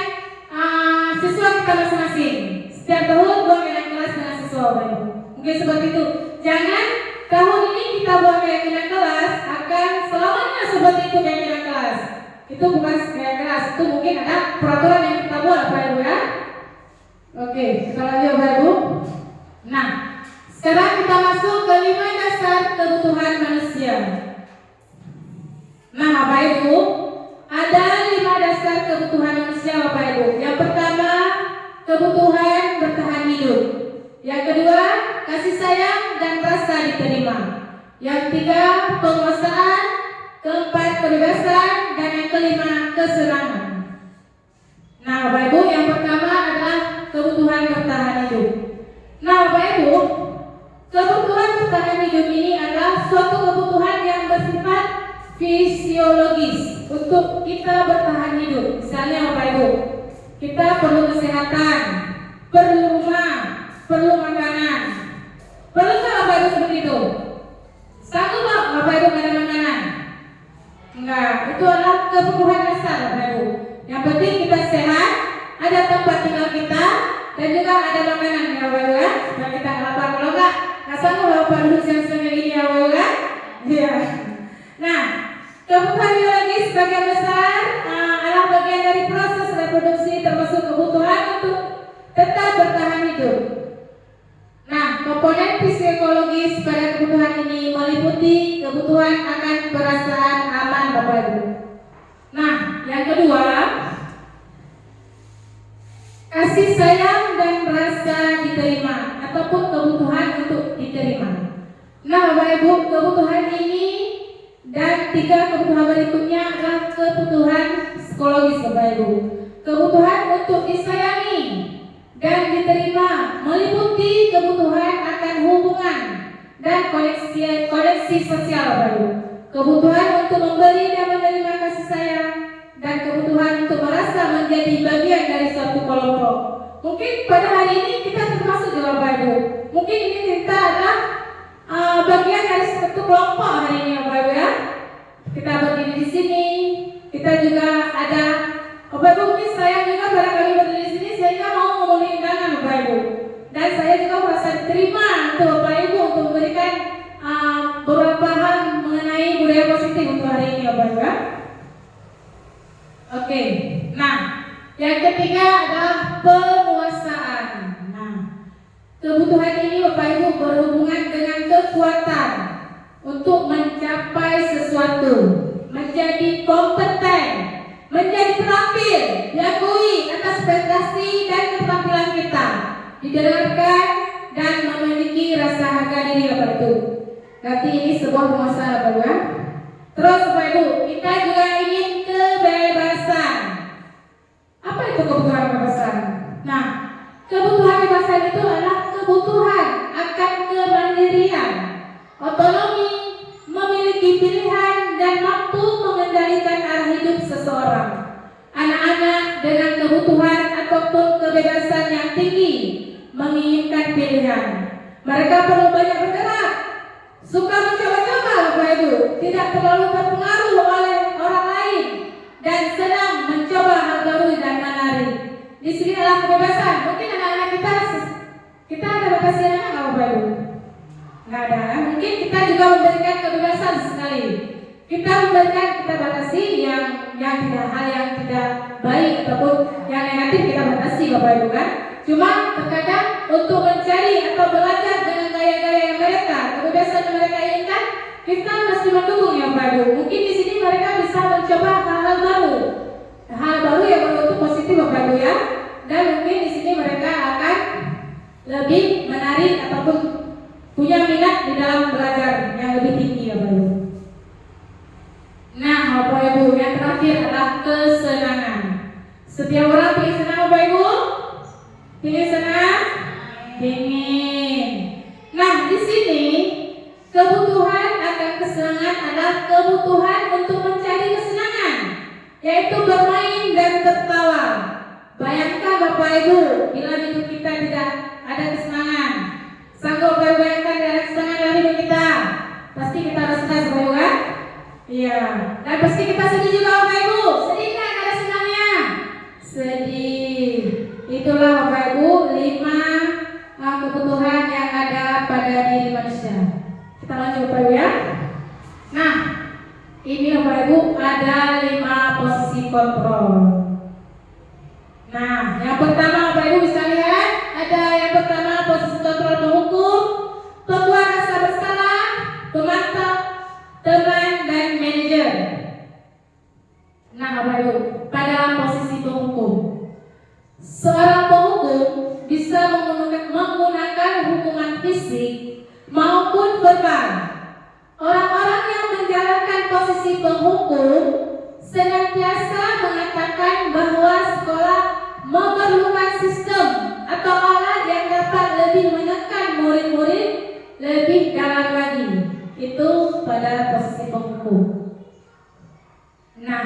siswa kita masing-masing. Setiap tahun buat keyakinan kelas dengan siswa Bapak Ibu. Mungkin seperti itu. Jangan tahun ini kita buat keyakinan kelas akan selamanya seperti itu keyakinan kelas. Itu bukan keyakinan kelas, itu mungkin ada peraturan yang kita buat Bapak Ibu ya. Oke, kita lanjut Bapak Ibu. Nah, sekarang kita masuk ke 5 dasar kebutuhan manusia. Nah Bapak Ibu, ada 5 dasar kebutuhan manusia Bapak Ibu. Yang pertama, kebutuhan bertahan hidup. Yang kedua, kasih sayang dan rasa diterima. Yang ketiga, penguasaan. Keempat, kebebasan. Dan yang kelima, kesenangan. Nah Bapak Ibu, yang pertama adalah kebutuhan bertahan hidup. Nah Bapak Ibu, kebutuhan bertahan hidup ini adalah suatu kebutuhan yang bersifat fisiologis untuk kita bertahan hidup. Misalnya Bapak Ibu, Kita perlu kesehatan, perlu rumah, perlu makanan. Perlu nggak Bapak Ibu seperti itu? Sanggup nggak Bapak Ibu nggak ada makanan? Enggak, itu adalah kebutuhan dasar Bapak Ibu. Yang penting kita sehat, ada tempat tinggal kita, dan juga ada makanan ya Bapak Ibu ya. Supaya kita nggak lapar. Kalau nggak sanggup Bapak Ibu siang-siang ini ya Bapak Ibu ya. Iya. Nah, kebutuhan biologis sebagian besar adalah bagian dari proses reproduksi, termasuk kebutuhan untuk tetap bertahan hidup. Nah, komponen fisiologis pada kebutuhan ini meliputi kebutuhan akan perasaan aman Bapak Ibu. Nah, yang kedua, kasih sayang dan rasa diterima ataupun kebutuhan untuk diterima. Nah, Bapak Ibu, kebutuhan ini dan 3 kebutuhan berikutnya adalah kebutuhan psikologis Bapak Ibu. Kebutuhan untuk disayangi dan diterima meliputi kebutuhan akan hubungan dan koneksi sosial Bapak Ibu. Kebutuhan untuk memberi dan menerima kasih sayang dan kebutuhan untuk merasa menjadi bagian dari suatu kelompok. Mungkin pada hari ini kita termasuk di Bapak Ibu. Mungkin ini kita adalah bagian dari suatu kelompok hari ini Bapak Ibu ya. Kita berdiri di sini, kita juga ada Bapak Ibu, mungkin saya juga barangkali berdiri di sini sehingga mau memenuhi undangan Bapak Ibu. Dan saya juga merasa diterima untuk Bapak Ibu untuk memberikan beberapa hal mengenai budaya positif untuk hari ini Bapak Ibu ya. Oke, nah yang ketiga adalah penguasaan. Nah, kebutuhan ini Bapak Ibu berhubungan dengan kekuatan untuk mencapai sesuatu, menjadi kompeten, menjadi terampil, diakui atas prestasi dan keterampilan kita, didengarkan dan memiliki rasa harga diri Bapak Ibu. Berarti ini sebuah penguasaan Bapak Ibu. Terus Bapak Ibu, kita juga ingin kebebasan. Apa itu kebutuhan kebebasan? Nah, kebutuhan kebebasan itu adalah kebutuhan akan kemandirian, otonomi, memiliki pilihan dan mampu mengendalikan arah hidup seseorang. Anak-anak dengan kebutuhan ataupun kebebasan yang tinggi menginginkan pilihan. Mereka perlu banyak bergerak, suka mencoba-coba Bapak Ibu, tidak terlalu terpengaruh oleh orang lain dan senang mencoba hal baru dan menarik. Di sini adalah kebebasan. Mungkin anak-anak kita ada batasi anak nggak Bapak Ibu? Nggak ada. Mungkin kita juga memberikan kebebasan sekali. Kita batasi yang tidak, hal yang tidak baik ataupun yang negatif kita batasi Bapak Ibu kan. Cuma terkadang untuk mencari atau belajar dengan gaya-gaya yang mereka, kebebasan yang mereka inginkan, kita mesti mendukung ya Bapak Ibu. Mungkin di sini mereka bisa mencoba hal-hal baru yang berbentuk positif Bapak Ibu ya. Dan mungkin di sini mereka akan lebih menarik ataupun punya minat di dalam belajar yang lebih tinggi Bapak Ibu. Nah Bapak Ibu, yang terakhir adalah kesenangan. Setiap orang pilih senang Bapak Ibu? Pilih senang? Ingin. Nah di sini kebutuhan akan kesenangan adalah kebutuhan untuk mencari kesenangan, yaitu bermain dan tertawa. Bayangkan Bapak Ibu, bila hidup kita tidak ada kesenangan. Sanggup Bapak Ibu bayangkan tidak ada kesenangan dalam hidup kita? Pasti kita harus stres Bapak Ibu kan? Iya. Dan pasti kita sedih juga Bapak Ibu. Sedih kan ada senangnya? Sedih. Itulah Bapak Ibu 5 kebutuhan yang ada pada diri manusia. Kita lanjut Bapak Ibu ya. Nah, ini Bapak Ibu ada 5 posisi kontrol. Nah, yang pertama Bapak Ibu bisa lihat ada yang pertama posisi kontrol penghukum, pembuat rasa bersalah, pemantau, teman dan manajer. Nah Bapak Ibu, pada posisi penghukum, seorang penghukum bisa menggunakan hukuman fisik maupun verbal. Orang-orang yang menjalankan posisi penghukum senantiasa mengatakan bahwa sekolah memerlukan sistem atau alat yang dapat lebih menekan murid-murid lebih dalam lagi. Itu pada posisi penghukum. Nah,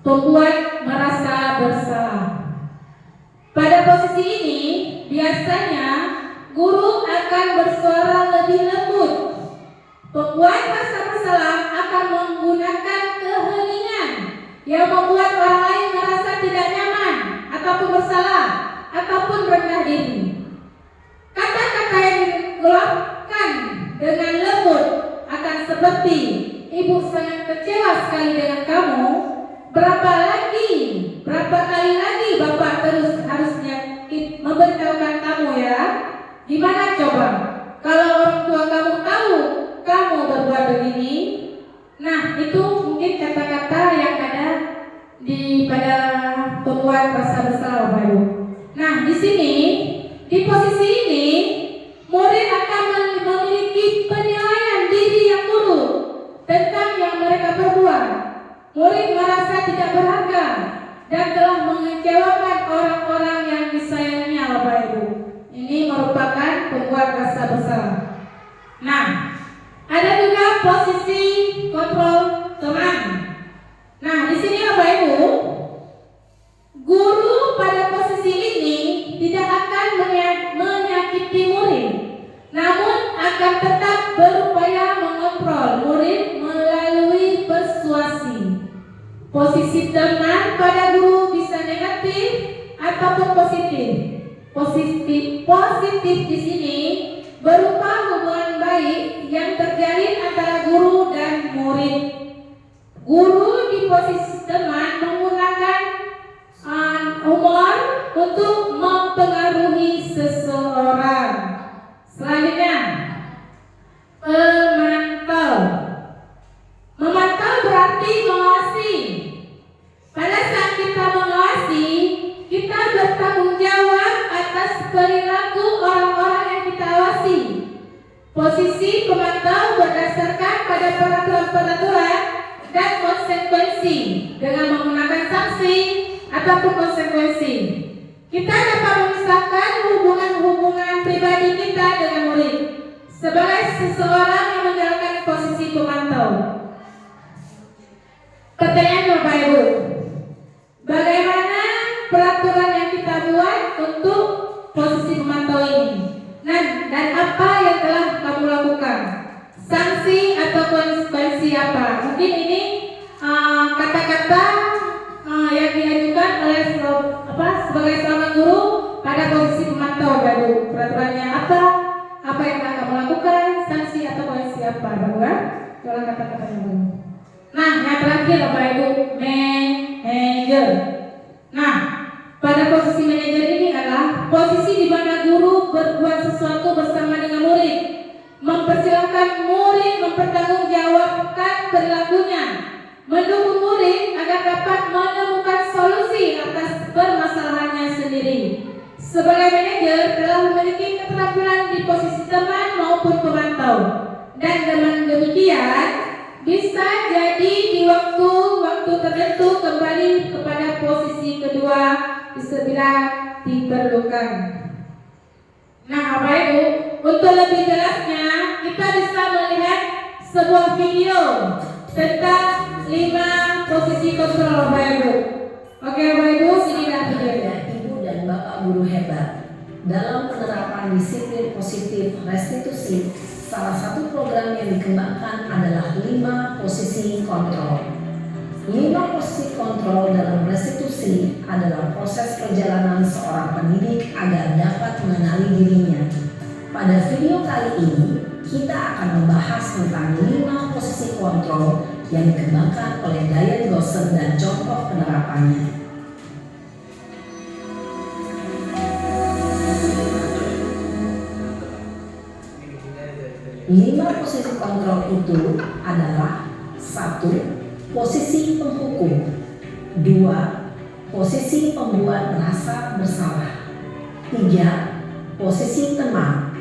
pembuat merasa bersalah. Pada posisi ini, biasanya guru akan bersuara lebih lembut. Pembuat pasal bersalah akan menggunakan keheningan yang membuat orang lain merasa tidak nyaman ataupun bersalah ataupun rendah diri. Kata-kata yang dikeluarkan dengan lembut akan seperti, ibu sangat kecewa sekali dengan kamu. Berapa kali lagi bapak terus harusnya memberitahukan kamu ya? Gimana coba kalau orang tua kamu tahu kamu berbuat begini? Nah, itu mungkin kata-kata yang ada pada pembuat pasal bersalah, Bapak Ibu. Nah, di sini, di posisi ini, murid akan memiliki penilaian diri yang buruk tentang yang mereka perbuat. Murid merasa tidak berharga dan telah mengecewakan orang-orang yang disayanginya, Bapak Ibu. Ini merupakan pembuat pasal bersalah. Nah, ada juga posisi kontrol teman. Nah, di sini Bapak Ibu, guru pada posisi ini tidak akan menyakiti murid, namun akan tetap berupaya mengontrol murid melalui persuasi. Posisi teman pada guru bisa negatif ataupun positif. Positif di sini berupa hubungan baik yang terjalin antara guru dan murid. Guru di posisi teman menggunakan humor untuk mempengaruhi seseorang. Selanjutnya, memantau. Memantau berarti mengawasi. Pada saat kita mengawasi, kita bertanggung jawab atas perilaku orang-orang yang kita awasi. Posisi pemantau berdasarkan pada peraturan-peraturan dan konsekuensi dengan menggunakan sanksi ataupun konsekuensi. Kita dapat memisahkan hubungan pribadi kita dengan murid sebagai seseorang yang menjalankan posisi pemantau. Pertanyaan Bapak Ibu, bagaimana peraturan yang kita buat untuk posisi pemantau ini? Dan apa yang telah kamu lakukan? Sanksi atau konsekuensi apa? Mungkin ini kata-kata yang diajukan oleh sebagai seorang guru pada posisi pemantau, Bapak Ibu. Peraturannya apa? Apa yang akan kamu lakukan? Sanksi atau konsekuensi apa, Bapak Ibu? Tolong kata-katanya dulu. Nah, yang terakhir Bapak Ibu, manajer. Nah, pada posisi manajer ini adalah posisi di mana guru berbuat sesuatu bersama dengan murid, mempersilahkan murid mempertanggungjawabkan perilakunya, mendukung murid agar dapat menemukan solusi atas permasalahannya sendiri. Sebagai manajer telah memiliki keterampilan di posisi teman maupun pemantau, dan dengan demikian bisa jadi di waktu tertentu kembali kepada posisi kedua bila diperlukan. Nah, Bapak Ibu, untuk lebih jelasnya kita bisa melihat sebuah video tentang 5 posisi kontrol, Bapak Ibu. Oke, Bapak Ibu, inilah videonya. Ibu dan Bapak guru hebat dalam penerapan disiplin positif restitusi. Salah satu program yang dikembangkan adalah 5 posisi kontrol. 5 posisi kontrol dalam restitusi adalah proses perjalanan seorang pendidik agar dapat mengenali dirinya. Pada video kali ini, kita akan membahas tentang 5 posisi kontrol yang dikembangkan oleh Diane Gosser dan contoh penerapannya. 5 posisi kontrol itu adalah 1. Posisi penghukum, 2. Posisi pembuat merasa bersalah, 3. Posisi teman,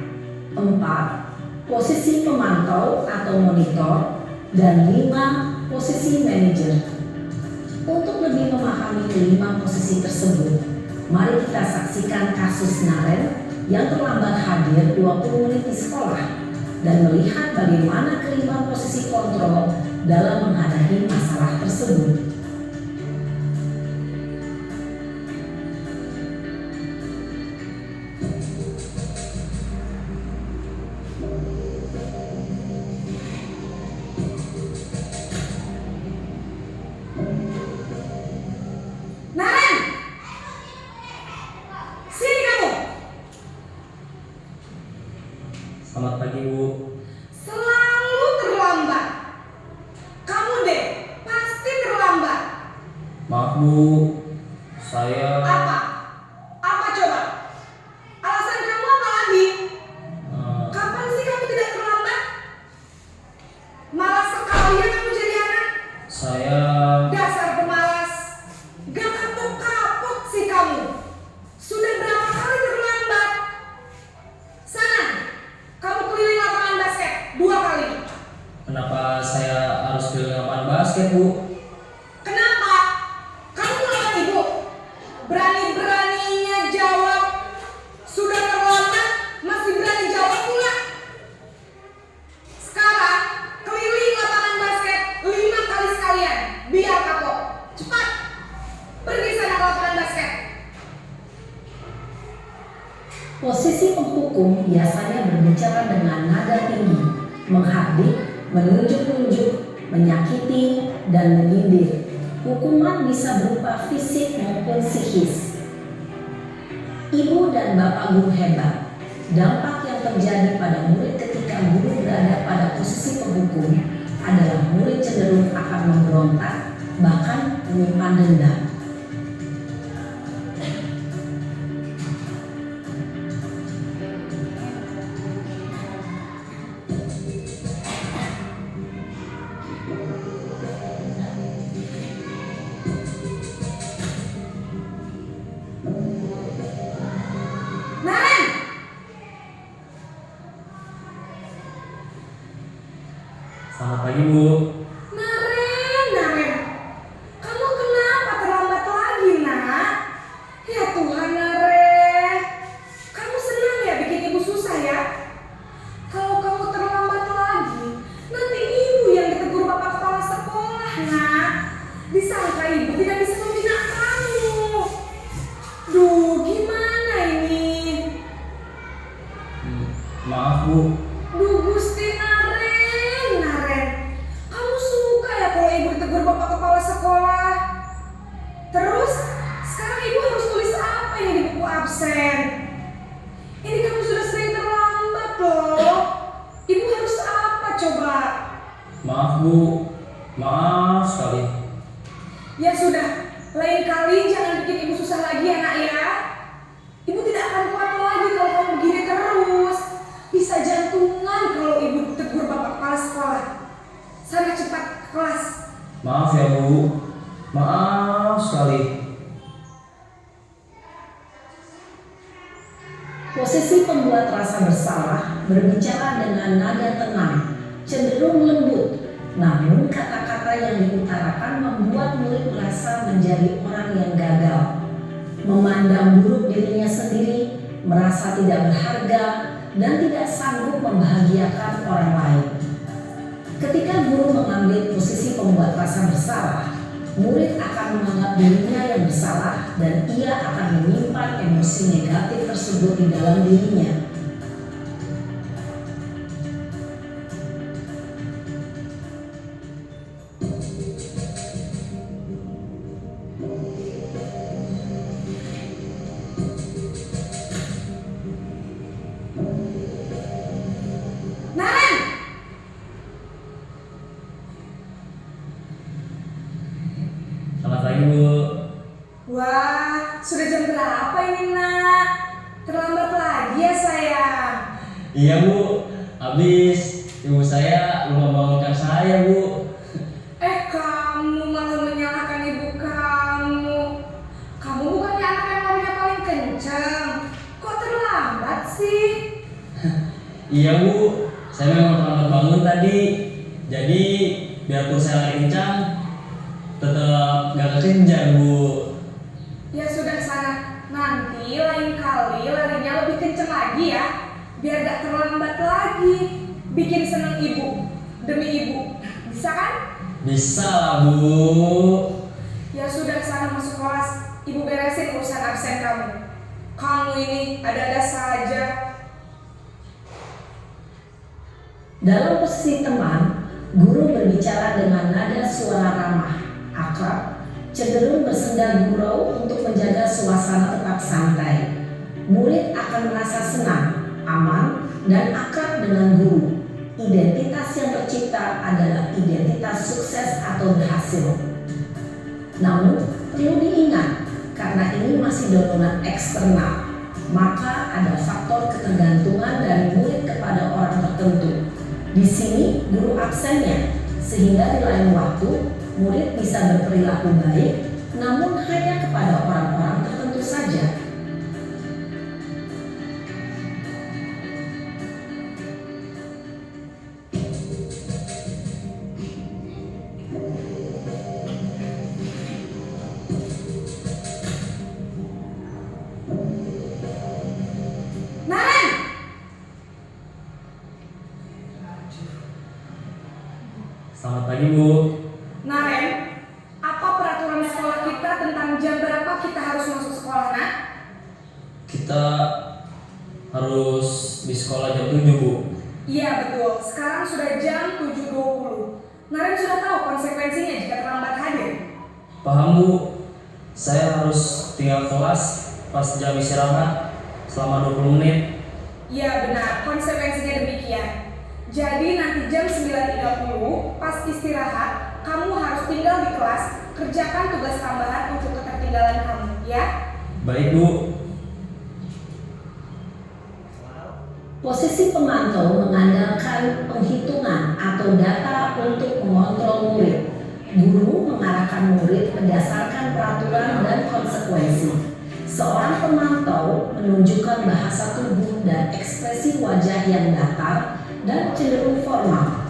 4. Posisi pemantau atau monitor, dan 5. Posisi manajer. Untuk lebih memahami kelima posisi tersebut, mari kita saksikan kasus Naren yang terlambat hadir 20 menit di sekolah dan melihat bagaimana kelima posisi kontrol dalam menghadapi masalah tersebut. Bu, saya Apa? Apa coba? Alasan kamu apa lagi? Kapan sih kamu tidak terlambat? Malas sekali ya kamu jadi anak. saya Dasar pemalas. Gak kapok-kapok sih kamu. Sudah berapa kali terlambat? Sana, kamu keliling lapangan basket 2 kali. kenapa saya harus keliling lapangan basket, Bu? Kenapa? Kamu melawan ibu. Berani-beraninya jawab. Sudah terlambat, masih berani jawab pula. Sekarang, keliling lapangan basket 5 kali sekalian. Biar kapok. Cepat. Pergi sana ke lapangan basket. Posisi penghukum biasanya berbicara dengan nada tinggi, menghardik, menunjuk-nunjuk, menyakiti, dan menyindir. Hukuman bisa berupa fisik maupun psikis. Ibu dan bapak guru hebat. Dampak yang terjadi pada murid ketika guru berada pada posisi penghukum adalah murid cenderung akan memberontak, bahkan menyimpan dendam. Naren! Selamat pagi, Bu. Naren. Kamu kenapa terlambat lagi, nak? Ya Tuhan, Naren. Kamu senang ya bikin ibu susah ya? Kalau kamu terlambat lagi, nanti ibu yang ditegur bapak kepala sekolah, nak. Disangka ibu tidak bisa membina kamu. Duh, gimana ini? Maaf, Bu. Duh, Gusti Naren. Kamu suka ya kalau ibu ditegur bapak kepala sekolah? Terus, sekarang ibu harus tulis apa ini di buku absen? Ini kamu sudah sering terlambat loh. Ibu harus apa coba? Maaf, Bu. Maaf sekali. Ya sudah, lain kali jangan bikin ibu susah lagi ya, nak ya. Ibu tidak akan kuat lagi kalau kamu begini terus. Bisa jantungan kalau ibu tegur bapak kepala sekolah. Sana cepat ke kelas. Maaf ya, Bu. Maaf sekali. Posisi pembuat rasa bersalah berbicara dengan nada tenang, cenderung lembut, namun kata-kata yang diutarakan membuat murid merasa menjadi orang yang gagal, memandang buruk dirinya sendiri, merasa tidak berharga, dan tidak sanggup membahagiakan orang lain. Ketika guru mengambil posisi pembuat rasa bersalah, murid akan menganggap dirinya yang bersalah dan ia akan menyimpan emosi negatif tersebut di dalam dirinya. Naren! Selamat pagi, Bu. Wah, sudah jam berapa ini, nak? Terlambat lagi ya, sayang? Iya, Bu. Habis ibu saya lupa bangunkan saya, Bu. Kamu malah menyalahkan ibu kamu. Kamu bukannya anak yang larinya paling kencang. Kok terlambat sih? Iya, Bu. Saya memang terlambat bangun tadi. Jadi biarpun saya lari kencang, tetap gak kekejar, Bu. Ya sudah sana. Nanti lain kali larinya lebih kencang lagi ya. Biar gak terlambat lagi. Bikin seneng ibu. Demi ibu. Bisa kan? Bisa lah, Bu. Ya sudah sana masuk kelas. Ibu beresin urusan absen kamu. Kamu ini ada-ada saja. Dalam posisi teman, guru berbicara dengan nada suara ramah, akrab, cenderung bersenda gurau untuk menjaga suasana tetap santai. Murid akan merasa senang, aman, dan akrab dengan guru. Identitas yang tercipta adalah identitas sukses atau berhasil. Namun, Perlu diingat, karena ini masih dorongan eksternal, maka ada faktor ketergantungan dari murid kepada orang tertentu. Di sini guru absennya, sehingga di lain waktu murid bisa berperilaku baik, namun hanya kepada orang-orang tertentu saja. Naren! Selamat pagi, Bu. Naren, apa peraturan sekolah kita tentang jam berapa kita harus masuk sekolah, Nak? Kita harus di sekolah jam 7, Bu. Iya betul, sekarang sudah jam 7.20. Naren sudah tahu konsekuensinya jika terlambat hadir. Paham, Bu. Saya harus tinggal kelas pas jam istirahat selama 20 menit. Iya benar, konsekuensinya demikian. Jadi nanti jam 9.30 pas istirahat, kamu harus tinggal di kelas, kerjakan tugas tambahan untuk ketertinggalan kamu, ya? Baik, Bu. Posisi pemantau mengandalkan penghitungan atau data untuk mengontrol murid. Guru mengarahkan murid berdasarkan peraturan dan konsekuensi. Seorang pemantau menunjukkan bahasa tubuh dan ekspresi wajah yang datar dan cenderung formal.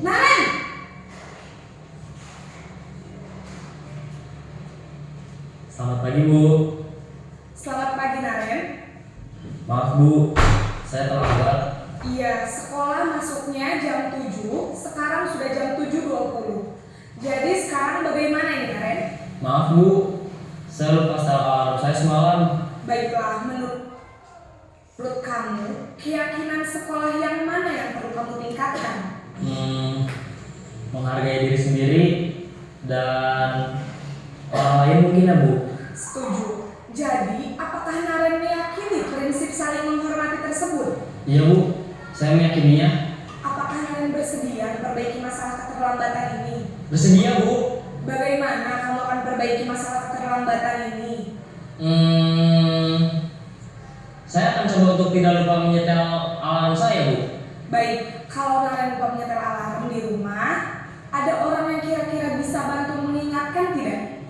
Naren! Selamat pagi, Bu. Selamat pagi, Naren. Maaf, Bu. Saya terlambat. Iya, sekolah masuknya jam 7, sekarang sudah jam 7.20. Jadi sekarang bagaimana ini, Naren? Maaf, Bu. Saya lupa setel alarm saya semalam. Baiklah, menurut kamu, keyakinan sekolah yang mana yang perlu kamu tingkatkan? Menghargai diri sendiri dan orang lain mungkin, ya, Bu. Setuju. Jadi, apakah Naren meyakini prinsip saling menghormati tersebut? Iya, Bu. Saya meyakininya. Apakah Naren bersedia memperbaiki masalah keterlambatan ini? Bersedia, Bu. Bagaimana kamu akan perbaiki masalah keterlambatan ini? Saya akan coba untuk tidak lupa menyetel alarm saya, Bu. Baik, kalau Naren lupa menyetel alarm di rumah, ada orang yang kira-kira bisa bantu mengingatkan tidak?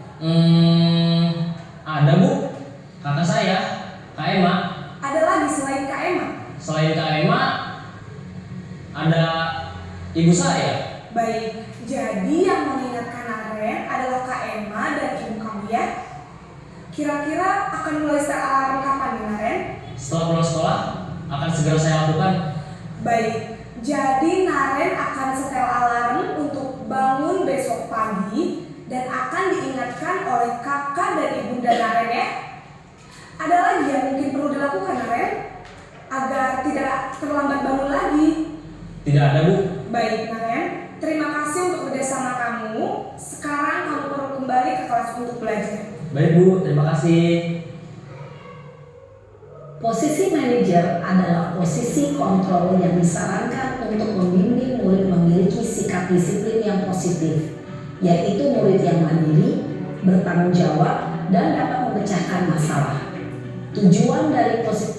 Ada, Bu. Kakak saya, Kak Emma. Ada lagi selain Kak Emma? Selain Kak Emma, ada ibu saya. Baik, jadi yang mengingatkan Naren adalah Kak Emma dan ibu kamu, ya? Kira-kira akan mulai setel alarm kapan nih, Naren? Setelah pulang sekolah, akan segera saya lakukan. Baik, jadi Naren akan setel alarm untuk bangun besok pagi dan akan diingatkan oleh kakak dan ibunda Naren, ya? Ada lagi yang mungkin perlu dilakukan, Naren, agar tidak terlambat bangun lagi? Tidak ada, Bu. Baik, Naren, terima kasih untuk kerjasama kamu. Sekarang kamu perlu kembali ke kelas untuk belajar. Baik, Bu. Terima kasih. Posisi manajer adalah posisi kontrol yang disarankan untuk membimbing murid memiliki sikap disiplin yang positif, yaitu murid yang mandiri, bertanggung jawab, dan dapat memecahkan masalah. Tujuan dari posisi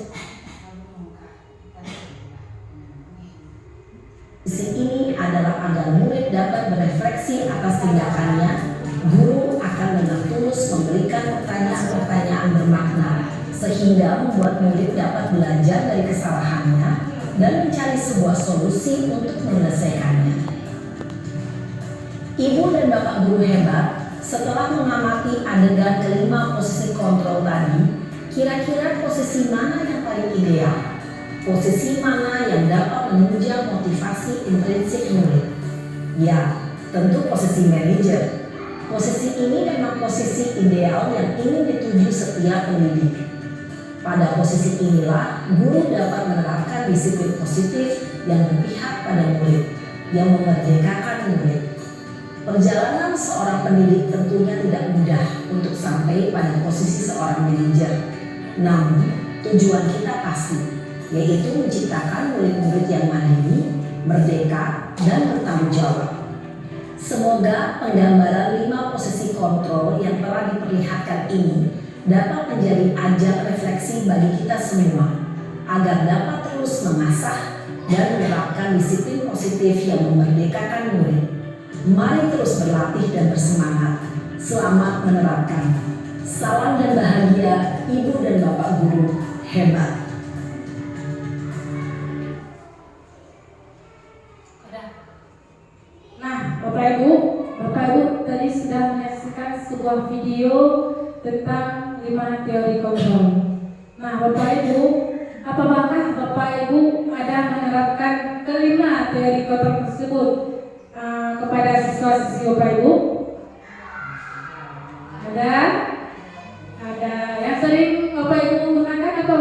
ini adalah agar murid dapat berefleksi atas tindakannya. Guru akan dengan tulus memberikan pertanyaan-pertanyaan bermakna sehingga membuat murid dapat belajar dari kesalahannya dan mencari sebuah solusi untuk menyelesaikannya. Ibu dan bapak guru hebat, setelah mengamati adegan kelima posisi kontrol tadi, kira-kira posisi mana yang paling ideal? Posisi mana yang dapat menunjang motivasi intrinsik murid? Ya, tentu posisi manajer. Posisi ini memang posisi ideal yang ingin dituju setiap pendidik. Pada posisi inilah, guru dapat menerapkan disiplin positif yang berpihak pada murid, yang memerdekakan murid. Perjalanan seorang pendidik tentunya tidak mudah untuk sampai pada posisi seorang manajer. Namun, tujuan kita pasti, yaitu menciptakan murid-murid yang mandiri, merdeka, dan bertanggung jawab. Semoga penggambaran 5 posisi kontrol yang telah diperlihatkan ini dapat menjadi ajang refleksi bagi kita semua, agar dapat terus mengasah dan menerapkan disiplin positif yang memerdekakan murid. Mari terus berlatih dan bersemangat. Selamat menerapkan. Salam dan bahagia Ibu dan Bapak Guru hebat. Nah, Bapak Ibu tadi sudah menyaksikan sebuah video tentang 5 teori kontrol. Nah, Bapak Ibu, apakah Bapak Ibu ada menerapkan kelima teori kontrol tersebut kepada siswa-siswi Bapak Ibu? Ada yang sering Bapak Ibu menggunakan apa?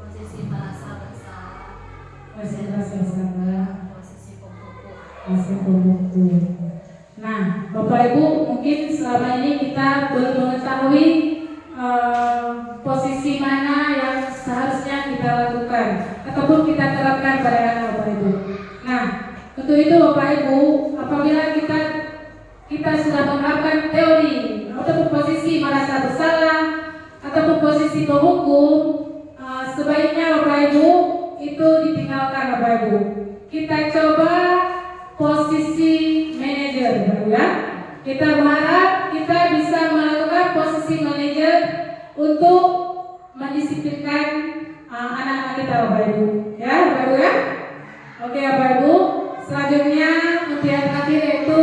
Posisi merasa bersalah, Posisi merasa bersalah, posisi pembungkuk. posisi pembungkuk. Nah, Bapak Ibu, mungkin selama ini kita belum mengetahui posisi mana yang seharusnya kita lakukan ataupun kita terapkan pada anak Bapak Ibu. Nah, untuk itu Bapak Ibu, apabila kita sudah menerapkan teori ataupun posisi merasa bersalah ataupun posisi penghukum, sebaiknya Bapak Ibu itu ditinggalkan Bapak Ibu. Kita coba posisi manajer, Bapak Ibu ya. Kita berharap kita bisa melakukan posisi manajer untuk mendisiplinkan anak-anak kita Bapak Ibu. Ya Bapak Ibu ya. Oke Bapak Ibu. Selanjutnya untuk yang terakhir yaitu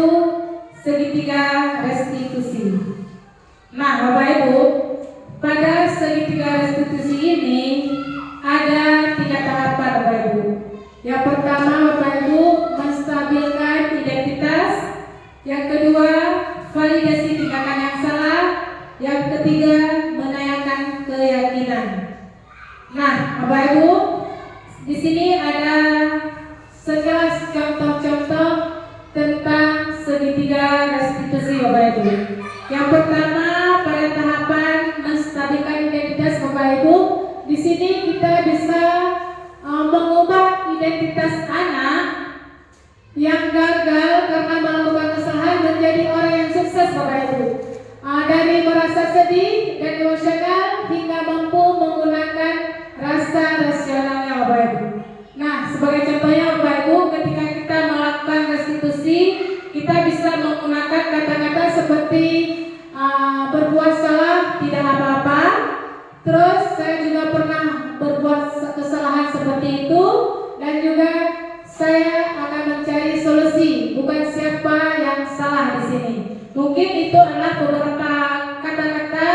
segitiga restitusi. Nah Bapak Ibu, pada segitiga restitusi ini ada 3 tahapan Bapak Ibu. Yang pertama Bapak Ibu menstabilkan identitas. Yang kedua validasi tindakan yang salah. Yang ketiga menanyakan keyakinan. Nah Bapak Ibu, di sini ada sekelas contoh-contoh tentang segitiga restitusi Bapak Ibu. Yang pertama pada tahapan menstabilkan identitas Bapak Ibu, di sini kita bisa mengubah identitas anak yang gagal karena melakukan kesalahan menjadi orang yang sukses Bapak Ibu. Dari merasa sedih dan emosional hingga mampu menggunakan rasa rasionalnya Bapak Ibu. Nah, sebagai contohnya Bapak Ibu, ketika kita melakukan restitusi, kita bisa menggunakan kata-kata seperti berbuat salah tidak apa-apa. Terus saya juga pernah berbuat kesalahan seperti itu, dan juga saya akan mencari solusi, bukan siapa yang salah di sini. Mungkin itu adalah beberapa kata-kata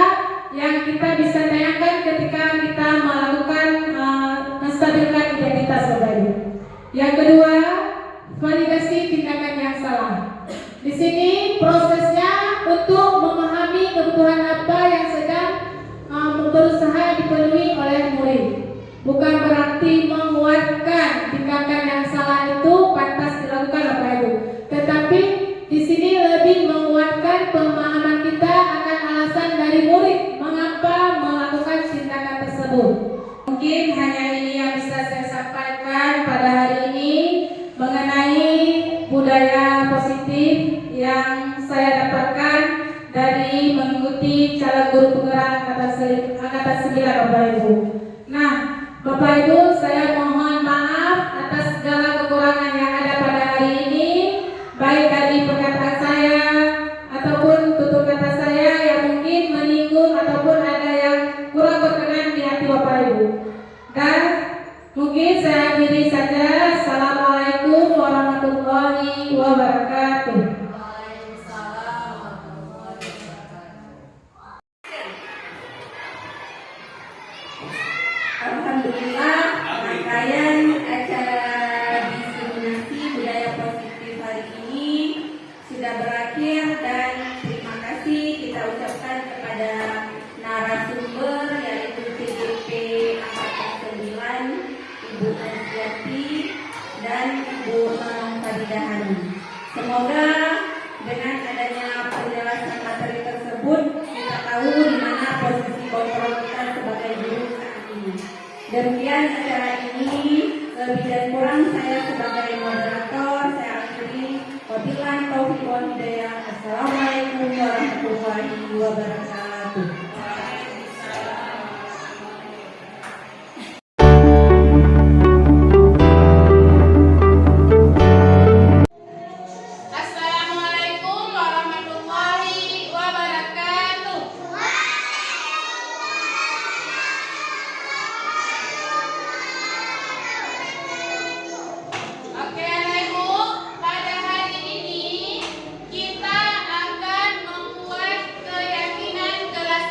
yang kita bisa tanyakan ketika kita melakukan menstabilkan identitas Bapak Ibu. Yang kedua, validasi tindakan yang salah. Di sini prosesnya untuk memahami kebutuhan apa yang sedang berusaha dipenuhi oleh murid. Bukan berarti menguatkan tindakan yang salah itu pantas dilakukan Bapak Ibu, tetapi di sini lebih menguatkan pemahaman kita akan alasan dari murid mengapa melakukan tindakan tersebut. Mungkin hanya ini yang bisa saya sampaikan pada hari ini mengenai budaya positif yang saya dapatkan dari mengikuti calon guru penggerak angkatan 9 Bapak Ibu. Nah, Bapak Ibu, saya mohon maaf atas segala kekurangan yang ada pada hari ini, baik dari perkataan saya ataupun tutur kata saya yang mungkin menyinggung ataupun ada yang kurang berkenan di hati Bapak Ibu. Dan mungkin saya akhiri saja. Assalamualaikum warahmatullahi wabarakatuh. Waalaikumsalam warahmatullahi wabarakatuh. Alhamdulillah, rangkaian acara diseminasi budaya positif hari ini sudah berakhir, dan terima kasih kita ucapkan kepada narasumber yaitu CGP Angkatan 9 Ibu Aziati dan Ibu Manong Fadidah Hanum. Wabillahi taufiq wal hidayah. Assalamualaikum warahmatullahi wabarakatuh. Assalamualaikum warahmatullahi wabarakatuh. Oke, anak ibu, pada hari ini kita akan membuat keyakinan kelas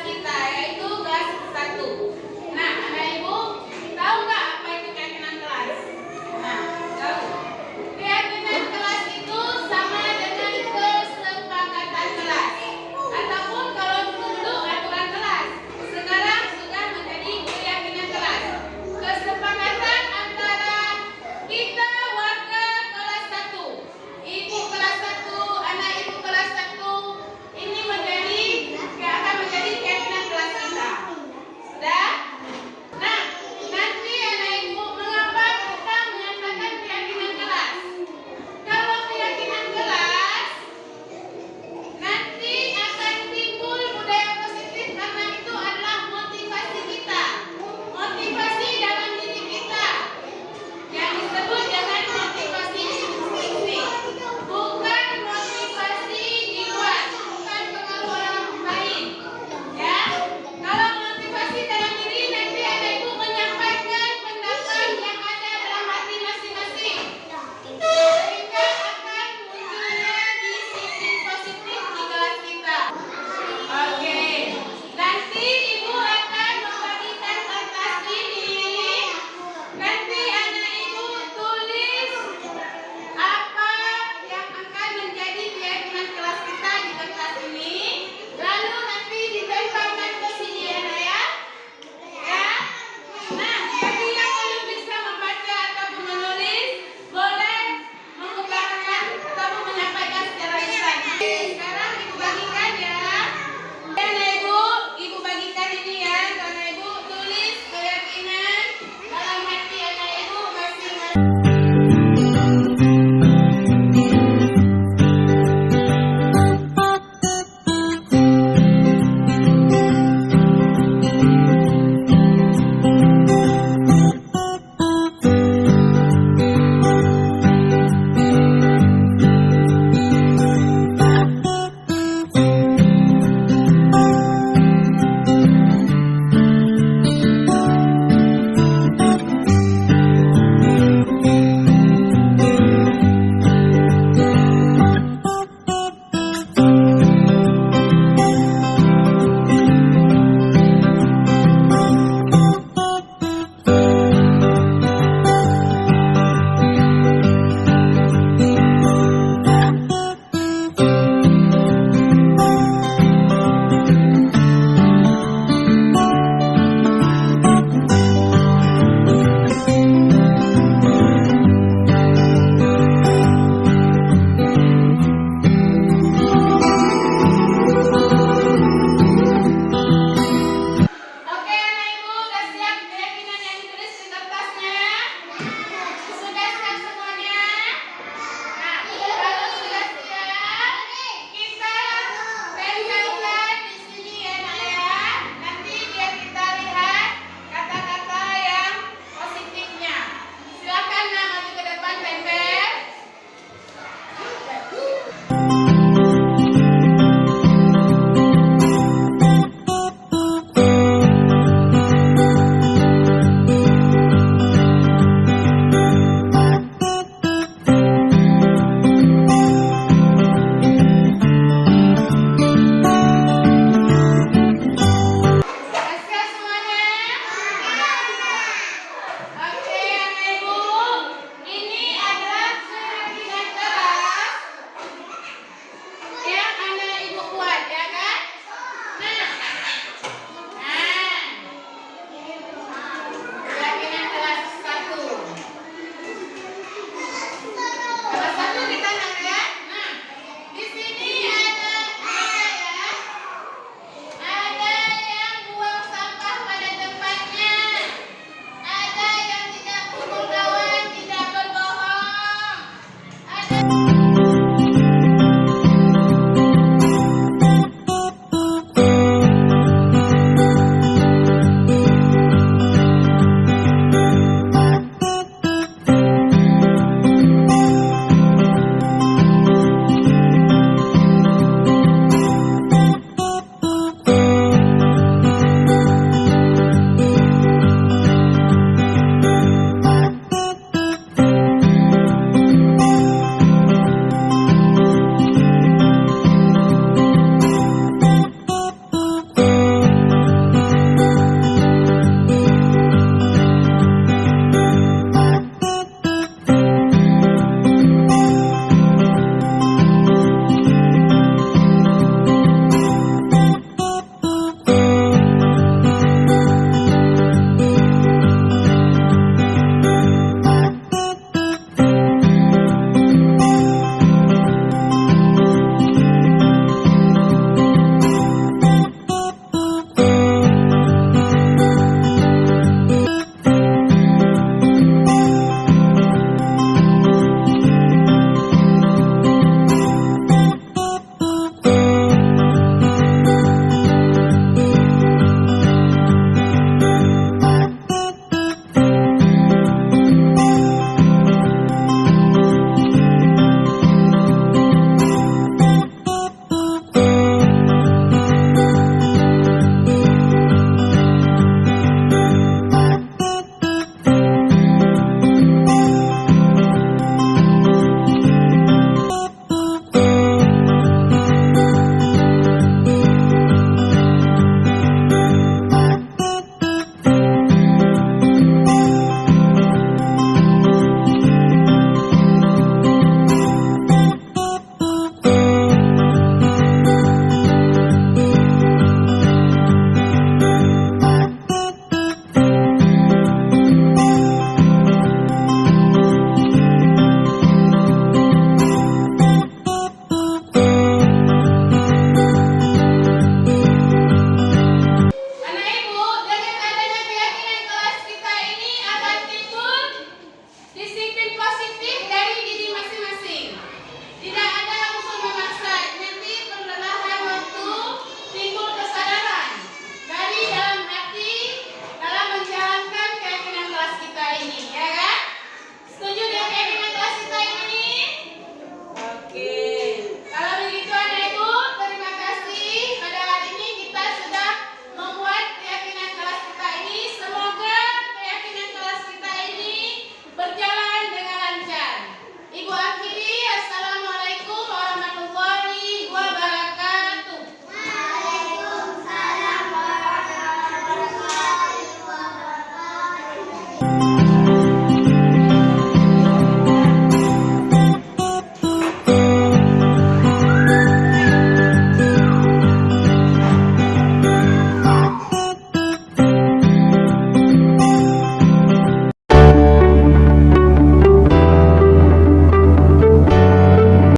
Thank